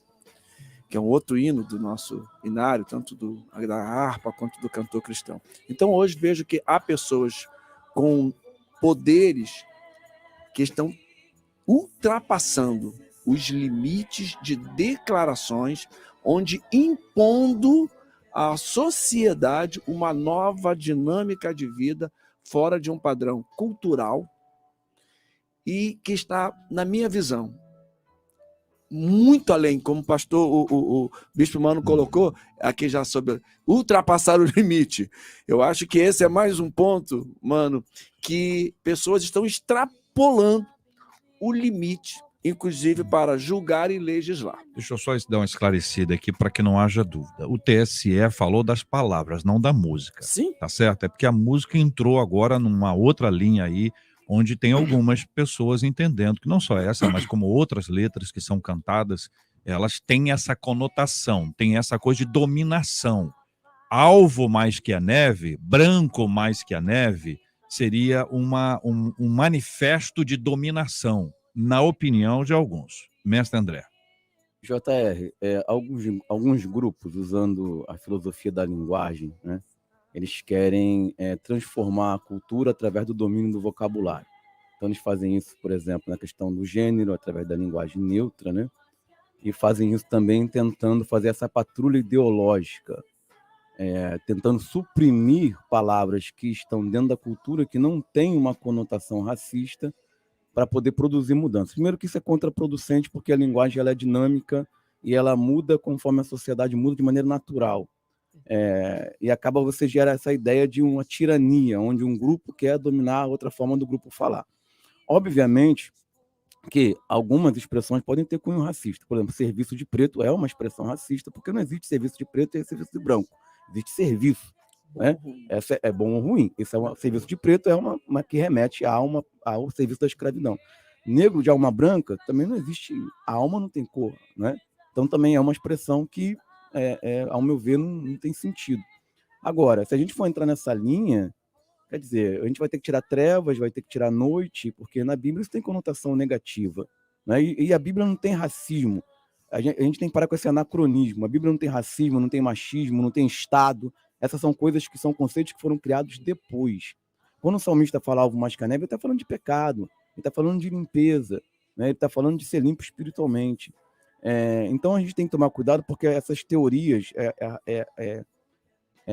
que é um outro hino do nosso inário, tanto da harpa quanto do cantor cristão. Então, hoje vejo que há pessoas com poderes que estão ultrapassando os limites de declarações, onde impondo à sociedade uma nova dinâmica de vida fora de um padrão cultural e que está, na minha visão, muito além, como o pastor, o Bispo Mano colocou, aqui já sobre ultrapassar o limite. Eu acho que esse é mais um ponto, Mano, que pessoas estão extrapolando o limite, inclusive para julgar e legislar. Deixa eu só dar uma esclarecida aqui para que não haja dúvida. O TSE falou das palavras, não da música. Sim. Tá certo? É porque a música entrou agora numa outra linha aí, onde tem algumas pessoas entendendo que não só essa, mas como outras letras que são cantadas, elas têm essa conotação, têm essa coisa de dominação. Alvo mais que a neve, branco mais que a neve, seria um manifesto de dominação, na opinião de alguns. Mestre André. JR, alguns grupos, usando a filosofia da linguagem, né, eles querem transformar a cultura através do domínio do vocabulário. Então, eles fazem isso, por exemplo, na questão do gênero, através da linguagem neutra, né? E fazem isso também tentando fazer essa patrulha ideológica, tentando suprimir palavras que estão dentro da cultura, que não têm uma conotação racista, para poder produzir mudanças. Primeiro que isso é contraproducente, porque a linguagem ela é dinâmica e ela muda conforme a sociedade muda de maneira natural. E acaba você gera essa ideia de uma tirania, onde um grupo quer dominar a outra forma do grupo falar. Obviamente que algumas expressões podem ter cunho racista. Por exemplo, serviço de preto é uma expressão racista, porque não existe serviço de preto e serviço de branco. Existe serviço. Né? Essa é bom ou ruim. Esse serviço de preto é uma que remete ao serviço da escravidão. Negro de alma branca também não existe. A alma não tem cor. Né? Então também é uma expressão que, ao meu ver, não tem sentido. Agora, se a gente for entrar nessa linha, quer dizer, a gente vai ter que tirar trevas, vai ter que tirar noite, porque na Bíblia isso tem conotação negativa. Né? E a Bíblia não tem racismo. A gente tem que parar com esse anacronismo. A Bíblia não tem racismo, não tem machismo, não tem Estado. Essas são coisas que são conceitos que foram criados depois. Quando o salmista fala alvo mais que a neve, ele está falando de pecado, ele está falando de limpeza, né? Ele está falando de ser limpo espiritualmente. Então a gente tem que tomar cuidado, porque essas teorias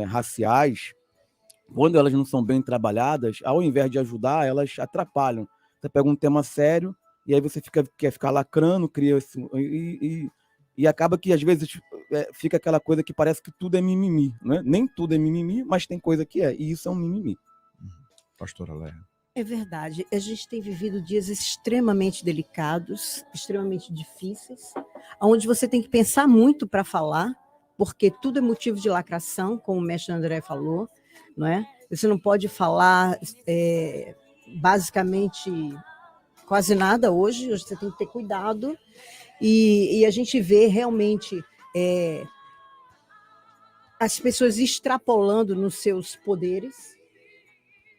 raciais, quando elas não são bem trabalhadas, ao invés de ajudar, elas atrapalham. Você pega um tema sério e aí você quer ficar lacrando, cria e acaba que às vezes fica aquela coisa que parece que tudo é mimimi, né? Nem tudo é mimimi, mas tem coisa que e isso é um mimimi. Pastora Léa. É verdade. A gente tem vivido dias extremamente delicados, extremamente difíceis, onde você tem que pensar muito para falar, porque tudo é motivo de lacração, como o mestre André falou, não é? Você não pode falar basicamente quase nada hoje você tem que ter cuidado. E a gente vê realmente as pessoas extrapolando nos seus poderes,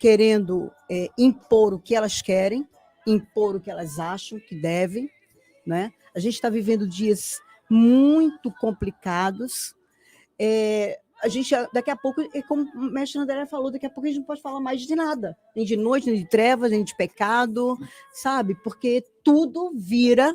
querendo impor o que elas querem, impor o que elas acham que devem. Né? A gente está vivendo dias muito complicados. A gente, daqui a pouco, como o mestre André falou, daqui a pouco a gente não pode falar mais de nada, nem de noite, nem de trevas, nem de pecado, sabe? Porque tudo vira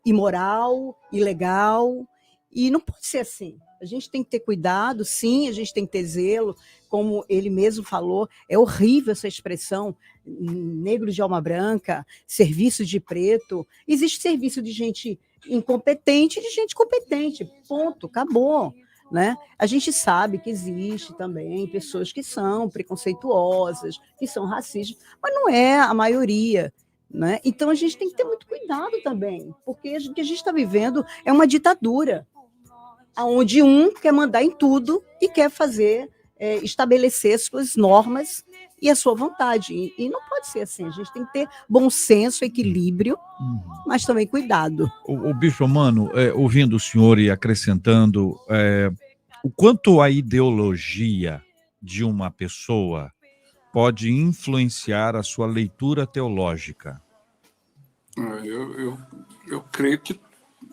imoral, ilegal, e não pode ser assim. A gente tem que ter cuidado, sim, a gente tem que ter zelo, como ele mesmo falou, é horrível essa expressão, negro de alma branca, serviço de preto. Existe serviço de gente incompetente e de gente competente, ponto, acabou. Né? A gente sabe que existe também pessoas que são preconceituosas, que são racistas, mas não é a maioria. Né? Então a gente tem que ter muito cuidado também, porque o que a gente está vivendo é uma ditadura, onde um quer mandar em tudo e quer fazer, estabelecer suas normas e a sua vontade. E não pode ser assim. A gente tem que ter bom senso, equilíbrio, mas também cuidado. O Bispo Mano, ouvindo o senhor e acrescentando, o quanto a ideologia de uma pessoa pode influenciar a sua leitura teológica? Eu creio que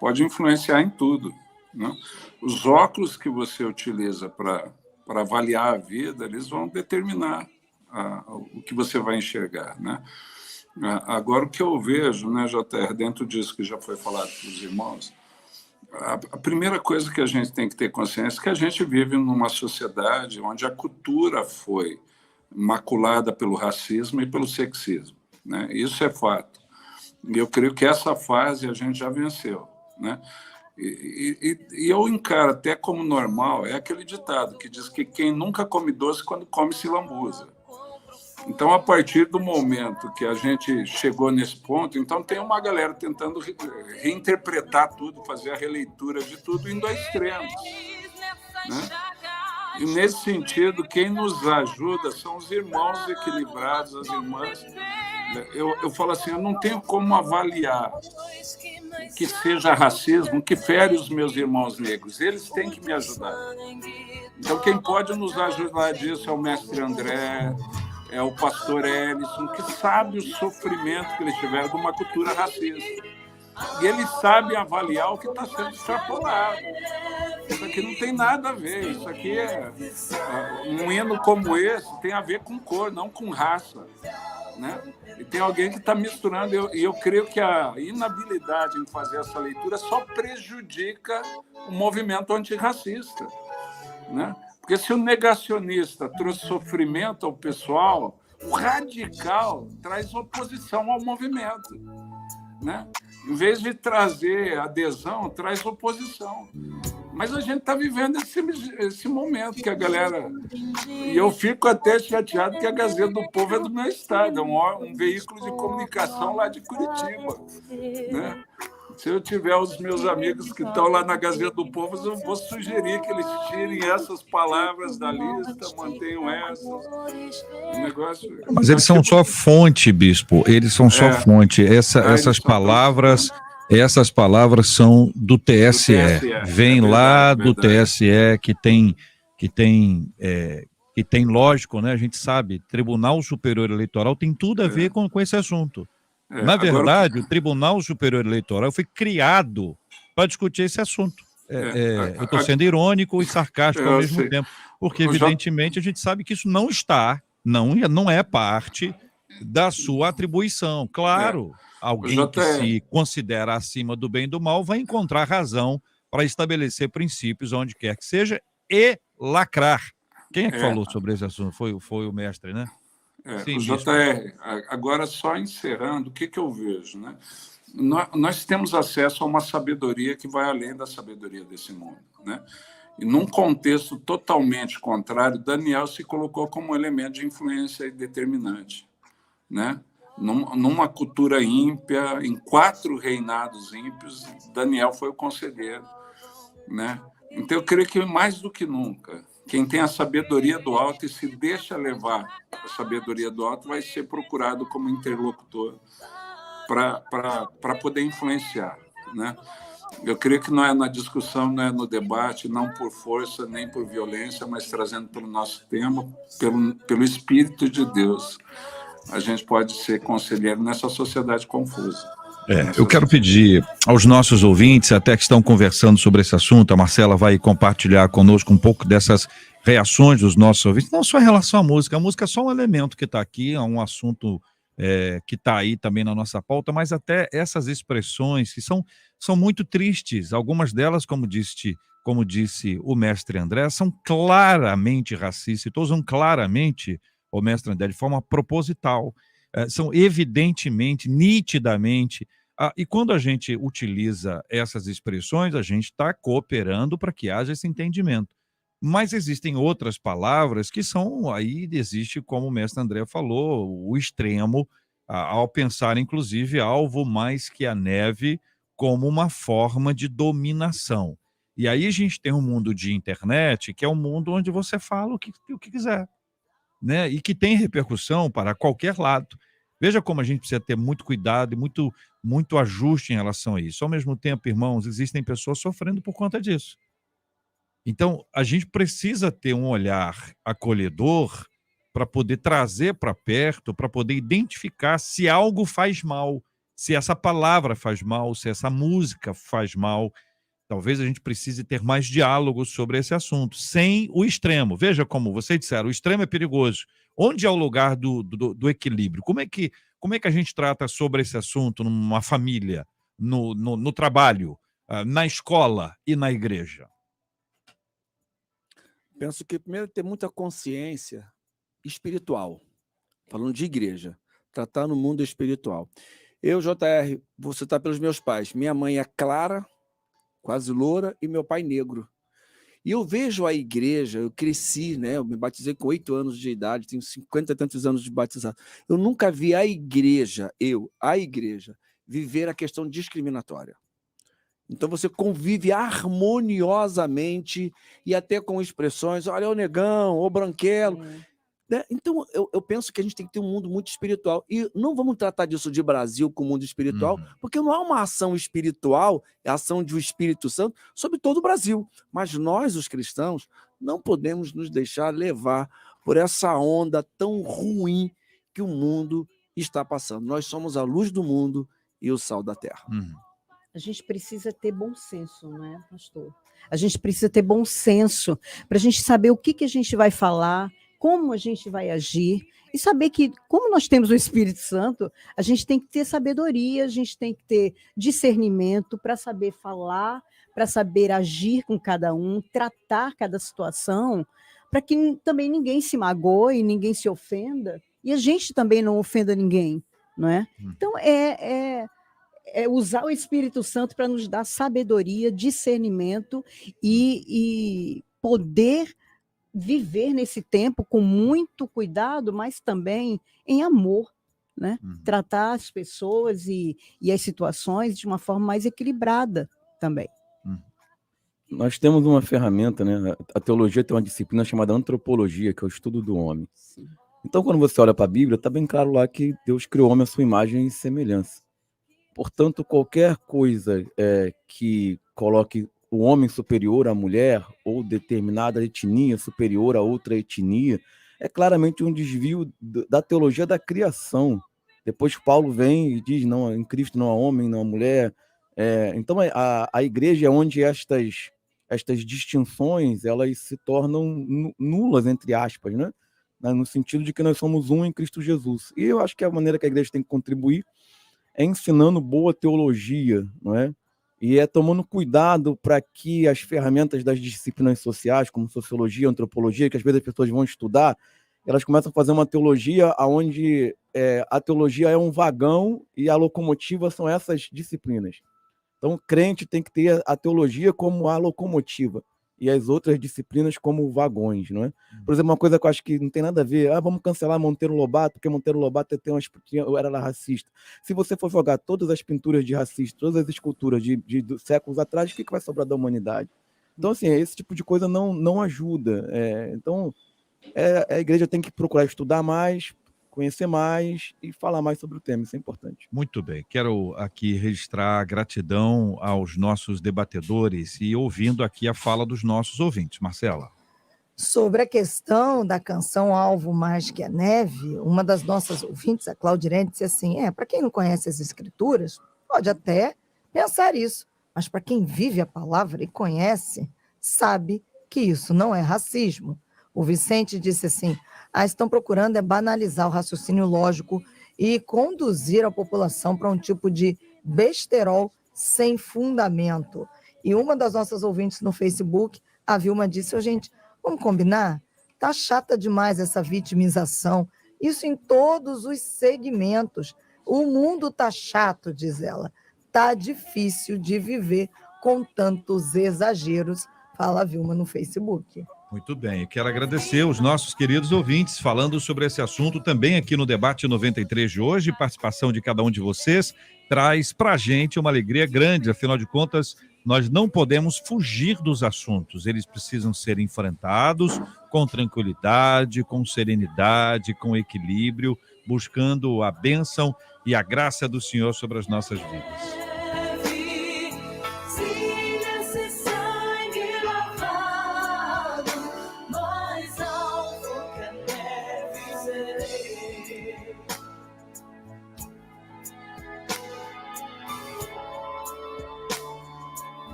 pode influenciar em tudo. Né? Os óculos que você utiliza para avaliar a vida, eles vão determinar o que você vai enxergar, né? Agora, o que eu vejo, né, JR, dentro disso que já foi falado pelos irmãos, a primeira coisa que a gente tem que ter consciência é que a gente vive numa sociedade onde a cultura foi maculada pelo racismo e pelo sexismo, né? Isso é fato. E eu creio que essa fase a gente já venceu, né? E eu encaro até como normal, é aquele ditado que diz que quem nunca come doce, quando come, se lambuza. Então, a partir do momento que a gente chegou nesse ponto, então tem uma galera tentando reinterpretar tudo, fazer a releitura de tudo, indo a extremos, né? E, nesse sentido, quem nos ajuda são os irmãos equilibrados, as irmãs. Eu falo assim, eu não tenho como avaliar que seja racismo, que fere os meus irmãos negros. Eles têm que me ajudar. Então, quem pode nos ajudar disso é o mestre André, é o pastor Ellison, que sabe o sofrimento que eles tiveram de uma cultura racista. E eles sabem avaliar o que está sendo extrapolado. Isso aqui não tem nada a ver. Isso aqui um hino como esse tem a ver com cor, não com raça, né? E tem alguém que está misturando. E eu creio que a inabilidade em fazer essa leitura só prejudica o movimento antirracista, né? Porque se o negacionista trouxe sofrimento ao pessoal, o radical traz oposição ao movimento, né? Em vez de trazer adesão, traz oposição. Mas a gente está vivendo esse momento que a galera... E eu fico até chateado que a Gazeta do Povo é do meu estado, é um veículo de comunicação lá de Curitiba, né? Se eu tiver os meus amigos que estão lá na Gazeta do Povo, eu vou sugerir que eles tirem essas palavras da lista, mantenham essas. O negócio... Mas eles são só fonte, bispo. Eles são só fonte. Essas palavras são do TSE. Vem lá do TSE, que tem, lógico, né? A gente sabe, Tribunal Superior Eleitoral tem tudo a ver com esse assunto. Na verdade, o Tribunal Superior Eleitoral foi criado para discutir esse assunto. Eu estou sendo irônico e sarcástico ao mesmo tempo, porque, evidentemente, a gente sabe que isso não é parte da sua atribuição. Claro, alguém que se considera acima do bem e do mal vai encontrar razão para estabelecer princípios onde quer que seja e lacrar. Quem é que falou sobre esse assunto? Foi o mestre, né? Sim, o JR, agora só encerrando, o que eu vejo, né? Nós temos acesso a uma sabedoria que vai além da sabedoria desse mundo, né? E num contexto totalmente contrário, Daniel se colocou como um elemento de influência determinante, né? Numa cultura ímpia, em 4 reinados ímpios, Daniel foi o conselheiro, né? Então, eu creio que mais do que nunca, quem tem a sabedoria do alto e se deixa levar a sabedoria do alto vai ser procurado como interlocutor para poder influenciar, né? Eu creio que não é na discussão, não é no debate, não por força nem por violência, mas trazendo pelo nosso tema, pelo Espírito de Deus, a gente pode ser conselheiro nessa sociedade confusa. Eu quero pedir aos nossos ouvintes, até que estão conversando sobre esse assunto, a Marcela vai compartilhar conosco um pouco dessas reações dos nossos ouvintes, não só em relação à música, a música é só um elemento que está aqui, é um assunto que está aí também na nossa pauta, mas até essas expressões que são muito tristes, algumas delas, como disse o mestre André, são claramente racistas, e usam claramente, o mestre André, de forma proposital, são evidentemente, nitidamente, e quando a gente utiliza essas expressões, a gente está cooperando para que haja esse entendimento. Mas existem outras palavras que são, aí existe, como o mestre André falou, o extremo, ao pensar, inclusive, alvo mais que a neve como uma forma de dominação. E aí a gente tem um mundo de internet, que é um mundo onde você fala o que quiser, né? E que tem repercussão para qualquer lado. Veja como a gente precisa ter muito cuidado e muito ajuste em relação a isso. Ao mesmo tempo, irmãos, existem pessoas sofrendo por conta disso. Então, a gente precisa ter um olhar acolhedor para poder trazer para perto, para poder identificar se algo faz mal, se essa palavra faz mal, se essa música faz mal. Talvez a gente precise ter mais diálogos sobre esse assunto, sem o extremo. Veja como vocês disseram, o extremo é perigoso. Onde é o lugar do equilíbrio? Como é que a gente trata sobre esse assunto numa família, no trabalho, na escola e na igreja? Penso que primeiro ter muita consciência espiritual, falando de igreja, tratar no mundo espiritual. Eu, JR, vou citar pelos meus pais. Minha mãe é clara, quase loura, e meu pai negro. E eu vejo a igreja, eu cresci, né? Eu me batizei com 8 anos de idade, tenho 50 e tantos anos de batizado. Eu nunca vi a igreja, viver a questão discriminatória. Então você convive harmoniosamente e até com expressões, olha o negão, o branquelo. Né? Então eu penso que a gente tem que ter um mundo muito espiritual. E não vamos tratar disso de Brasil com o mundo espiritual, porque não há uma ação espiritual, é a ação do Espírito Santo sobre todo o Brasil. Mas nós, os cristãos, não podemos nos deixar levar por essa onda tão ruim que o mundo está passando. Nós somos a luz do mundo e o sal da terra. A gente precisa ter bom senso, não é, pastor? A gente precisa ter bom senso para a gente saber o que a gente vai falar, como a gente vai agir, e saber que, como nós temos o Espírito Santo, a gente tem que ter sabedoria, a gente tem que ter discernimento para saber falar, para saber agir com cada um, tratar cada situação, para que também ninguém se magoe, ninguém se ofenda, e a gente também não ofenda ninguém, não é? Então, é usar o Espírito Santo para nos dar sabedoria, discernimento e poder viver nesse tempo com muito cuidado, mas também em amor, né? Tratar as pessoas e as situações de uma forma mais equilibrada também. Nós temos uma ferramenta, né? A teologia tem uma disciplina chamada antropologia, que é o estudo do homem. Sim. Então, quando você olha para a Bíblia, está bem claro lá que Deus criou o homem à sua imagem e semelhança. Portanto, qualquer coisa que coloque o homem superior à mulher ou determinada etnia superior a outra etnia é claramente um desvio da teologia da criação. Depois Paulo vem e diz, não, em Cristo não há homem, não há mulher. Então, a igreja é onde estas distinções elas se tornam nulas, entre aspas, né? No sentido de que nós somos um em Cristo Jesus. E eu acho que a maneira que a igreja tem que contribuir é ensinando boa teologia, não é? E é tomando cuidado para que as ferramentas das disciplinas sociais, como sociologia, antropologia, que às vezes as pessoas vão estudar, elas começam a fazer uma teologia onde a teologia é um vagão e a locomotiva são essas disciplinas. Então, o crente tem que ter a teologia como a locomotiva e as outras disciplinas como vagões, não é? Por exemplo, uma coisa que eu acho que não tem nada a ver, vamos cancelar Monteiro Lobato, porque Monteiro Lobato era racista. Se você for jogar todas as pinturas de racista, todas as esculturas de séculos atrás, o que vai sobrar da humanidade? Então, assim, esse tipo de coisa não ajuda. Então, a igreja tem que procurar estudar mais, conhecer mais e falar mais sobre o tema, isso é importante. Muito bem, quero aqui registrar a gratidão aos nossos debatedores e ouvindo aqui a fala dos nossos ouvintes. Marcela. Sobre a questão da canção Alvo Mais que a Neve, uma das nossas ouvintes, a Claudirene, disse assim, para quem não conhece as escrituras, pode até pensar isso, mas para quem vive a palavra e conhece, sabe que isso não é racismo. O Vicente disse assim, estão procurando banalizar o raciocínio lógico e conduzir a população para um tipo de besterol sem fundamento. E uma das nossas ouvintes no Facebook, a Vilma, disse, gente, vamos combinar? Tá chata demais essa vitimização, isso em todos os segmentos. O mundo tá chato, diz ela, tá difícil de viver com tantos exageros, fala a Vilma no Facebook. Muito bem, eu quero agradecer os nossos queridos ouvintes falando sobre esse assunto também aqui no Debate 93 de hoje. Participação de cada um de vocês traz para a gente uma alegria grande, afinal de contas, nós não podemos fugir dos assuntos, eles precisam ser enfrentados com tranquilidade, com serenidade, com equilíbrio, buscando a bênção e a graça do Senhor sobre as nossas vidas.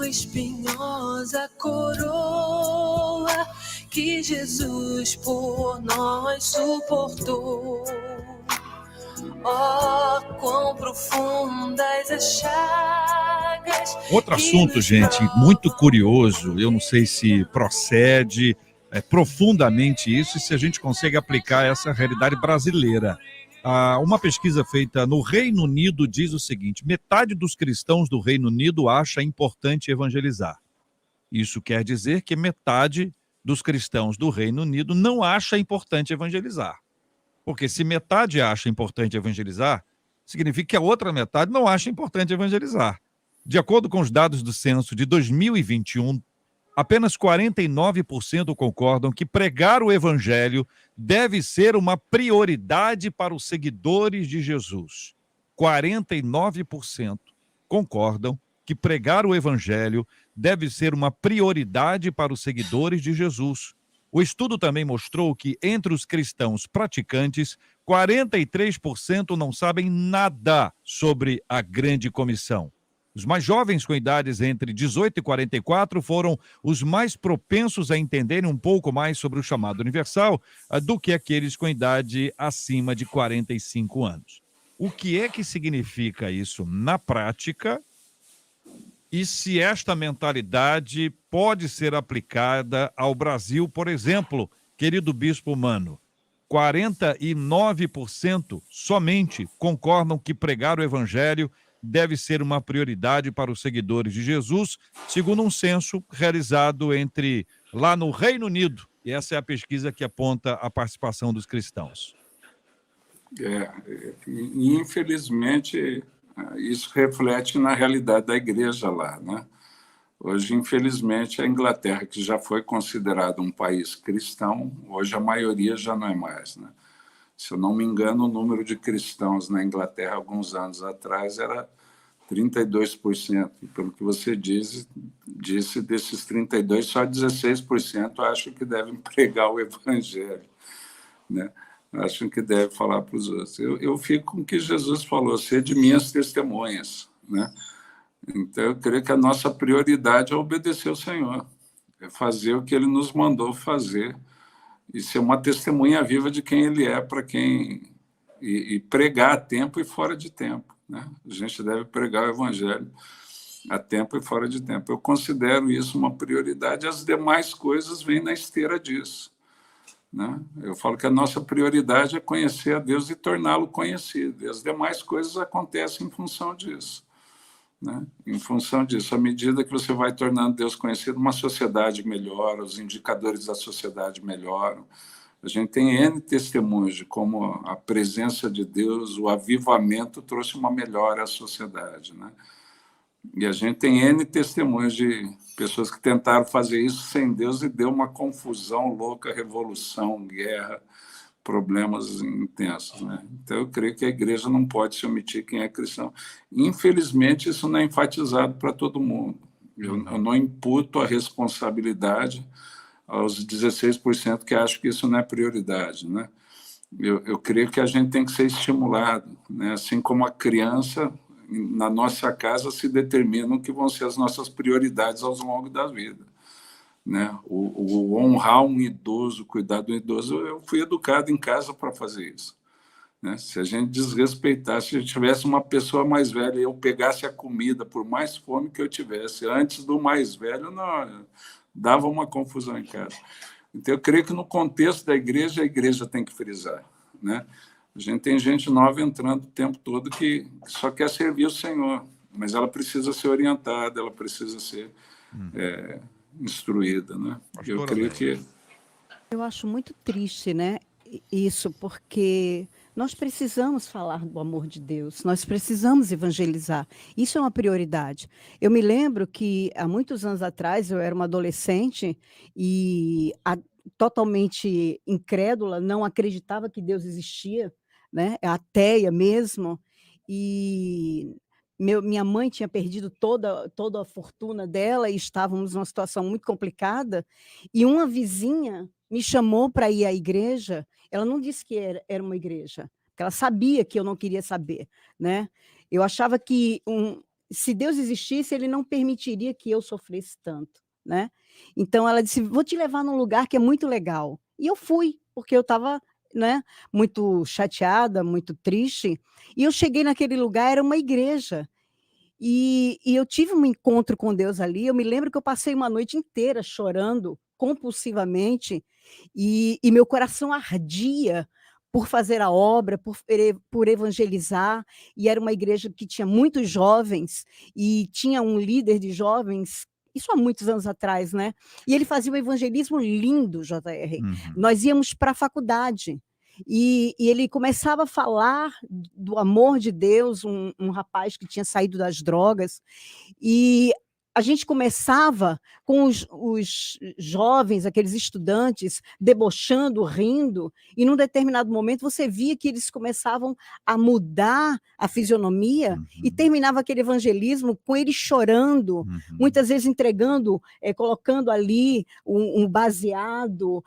espinhosa coroa que Jesus por nós suportou. Oh, quão profundas as chagas. Outro assunto, gente, muito curioso. Eu não sei se procede profundamente isso e se a gente consegue aplicar essa realidade brasileira. Uma pesquisa feita no Reino Unido diz o seguinte: metade dos cristãos do Reino Unido acha importante evangelizar. Isso quer dizer que metade dos cristãos do Reino Unido não acha importante evangelizar. Porque se metade acha importante evangelizar, significa que a outra metade não acha importante evangelizar. De acordo com os dados do censo de 2021, apenas 49% concordam que pregar o evangelho deve ser uma prioridade para os seguidores de Jesus. 49% concordam que pregar o evangelho deve ser uma prioridade para os seguidores de Jesus. O estudo também mostrou que, entre os cristãos praticantes, 43% não sabem nada sobre a Grande Comissão. Os mais jovens, com idades entre 18 e 44, foram os mais propensos a entenderem um pouco mais sobre o chamado universal do que aqueles com idade acima de 45 anos. O que é que significa isso na prática? E se esta mentalidade pode ser aplicada ao Brasil, por exemplo, querido Bispo Mano, 49% somente concordam que pregar o evangelho deve ser uma prioridade para os seguidores de Jesus, segundo um censo realizado lá no Reino Unido. E essa é a pesquisa que aponta a participação dos cristãos. E infelizmente, isso reflete na realidade da igreja lá, né? Hoje, infelizmente, a Inglaterra, que já foi considerada um país cristão, hoje a maioria já não é mais, né? Se eu não me engano, o número de cristãos na Inglaterra, alguns anos atrás, era 32%. E pelo que você disse, desses 32%, só 16% acham que devem pregar o evangelho, né? Acham que deve falar para os outros. Eu fico com o que Jesus falou: sede minhas testemunhas, né? Então, eu creio que a nossa prioridade é obedecer ao Senhor, é fazer o que Ele nos mandou fazer e ser uma testemunha viva de quem Ele é para quem... E pregar a tempo e fora de tempo, né? A gente deve pregar o Evangelho a tempo e fora de tempo. Eu considero isso uma prioridade, as demais coisas vêm na esteira disso, né? Eu falo que a nossa prioridade é conhecer a Deus e torná-lo conhecido, e as demais coisas acontecem em função disso, né? Em função disso, à medida que você vai tornando Deus conhecido, uma sociedade melhora, os indicadores da sociedade melhoram. A gente tem N testemunhos de como a presença de Deus, o avivamento trouxe uma melhora à sociedade, né? E a gente tem N testemunhos de pessoas que tentaram fazer isso sem Deus e deu uma confusão louca, revolução, guerra, problemas intensos, né? Então, eu creio que a igreja não pode se omitir quem é cristão. Infelizmente, isso não é enfatizado para todo mundo. Eu não imputo a responsabilidade aos 16% que acham que isso não é prioridade, né? Eu creio que a gente tem que ser estimulado, né? Assim como a criança, na nossa casa, se determinam o que vão ser as nossas prioridades ao longo da vida, né? O honrar um idoso, cuidar do idoso, eu fui educado em casa para fazer isso, né? Se a gente desrespeitasse, se a gente tivesse uma pessoa mais velha e eu pegasse a comida, por mais fome que eu tivesse, antes do mais velho, não, dava uma confusão em casa. Então, eu creio que no contexto da igreja, a igreja tem que frisar, né? A gente tem gente nova entrando o tempo todo que só quer servir o Senhor, mas ela precisa ser orientada, ela precisa ser instruída, né? Eu creio que... Eu acho muito triste, né, isso, porque nós precisamos falar do amor de Deus, nós precisamos evangelizar. Isso é uma prioridade. Eu me lembro que há muitos anos atrás eu era uma adolescente e totalmente incrédula, não acreditava que Deus existia, né, ateia mesmo, e minha mãe tinha perdido toda a fortuna dela e estávamos numa situação muito complicada, e uma vizinha me chamou para ir à igreja. Ela não disse que era uma igreja, porque ela sabia que eu não queria saber, né? Eu achava que se Deus existisse, ele não permitiria que eu sofresse tanto, né? Então ela disse: vou te levar num lugar que é muito legal. E eu fui, porque eu estava, né, muito chateada, muito triste. E eu cheguei naquele lugar, era uma igreja. E eu tive um encontro com Deus ali. Eu me lembro que eu passei uma noite inteira chorando compulsivamente, e meu coração ardia por fazer a obra, por evangelizar. E era uma igreja que tinha muitos jovens, e tinha um líder de jovens, isso há muitos anos atrás, né? E ele fazia um evangelismo lindo, JR. Nós íamos para a faculdade, e ele começava a falar do amor de Deus, um rapaz que tinha saído das drogas, e a gente começava com os jovens, aqueles estudantes, debochando, rindo, e num determinado momento você via que eles começavam a mudar a fisionomia, e terminava aquele evangelismo com eles chorando, muitas vezes entregando, colocando ali um baseado,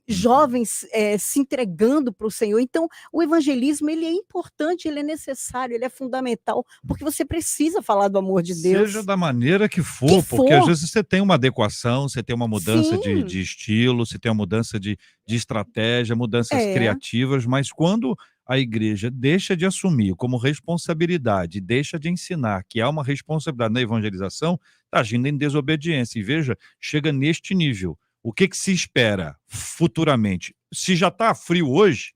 jovens se entregando para o Senhor. Então, o evangelismo, ele é importante, ele é necessário, ele é fundamental, porque você precisa falar do amor de Deus. Seja da maneira que for, porque às vezes você tem uma adequação, você tem uma mudança de estilo, você tem uma mudança de estratégia, mudanças criativas, mas quando a igreja deixa de assumir como responsabilidade, deixa de ensinar que há uma responsabilidade na evangelização, está agindo em desobediência. E veja, chega neste nível. O que se espera futuramente? Se já está frio hoje,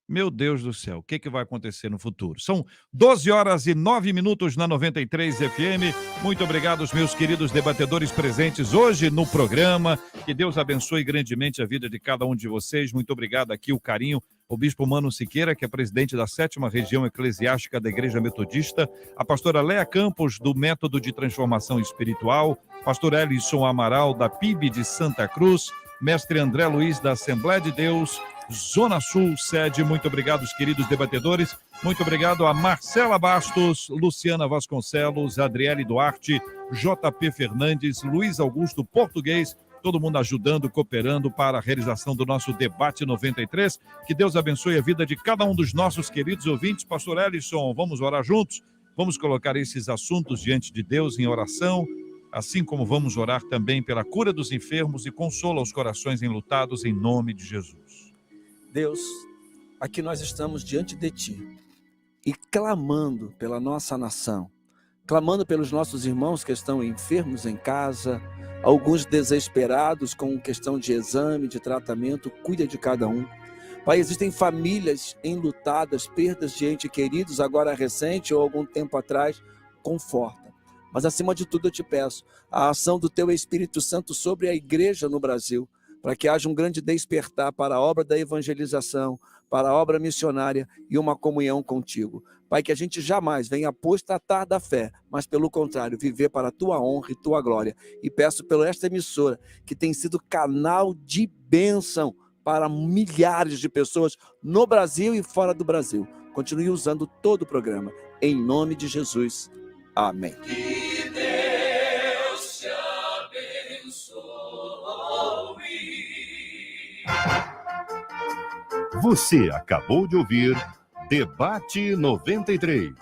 meu Deus do céu, o que vai acontecer no futuro? São 12h09 na 93 FM. Muito obrigado, meus queridos debatedores presentes hoje no programa. Que Deus abençoe grandemente a vida de cada um de vocês. Muito obrigado aqui, o carinho, o Bispo Mano Siqueira, que é presidente da 7ª Região Eclesiástica da Igreja Metodista, a pastora Léa Campos, do Método de Transformação Espiritual, pastor Ellison Amaral, da PIB de Santa Cruz, mestre André Luiz, da Assembleia de Deus, Zona Sul, sede. Muito obrigado, os queridos debatedores. Muito obrigado a Marcela Bastos, Luciana Vasconcelos, Adriele Duarte, JP Fernandes, Luiz Augusto Português, todo mundo ajudando, cooperando para a realização do nosso debate 93. Que Deus abençoe a vida de cada um dos nossos queridos ouvintes. Pastor Ellison, vamos orar juntos? Vamos colocar esses assuntos diante de Deus em oração, assim como vamos orar também pela cura dos enfermos e consola os corações enlutados em nome de Jesus. Deus, aqui nós estamos diante de Ti e clamando pela nossa nação, clamando pelos nossos irmãos que estão enfermos em casa, alguns desesperados com questão de exame, de tratamento. Cuida de cada um. Pai, existem famílias enlutadas, perdas de entes queridos, agora recente ou algum tempo atrás. Conforta. Mas acima de tudo eu te peço a ação do Teu Espírito Santo sobre a igreja no Brasil, para que haja um grande despertar para a obra da evangelização, para a obra missionária e uma comunhão contigo. Pai, que a gente jamais venha apostatar da fé, mas pelo contrário, viver para a Tua honra e Tua glória. E peço pela esta emissora, que tem sido canal de bênção para milhares de pessoas no Brasil e fora do Brasil. Continue usando todo o programa. Em nome de Jesus. Amém. Que Deus te abençoe. Você acabou de ouvir Debate 93.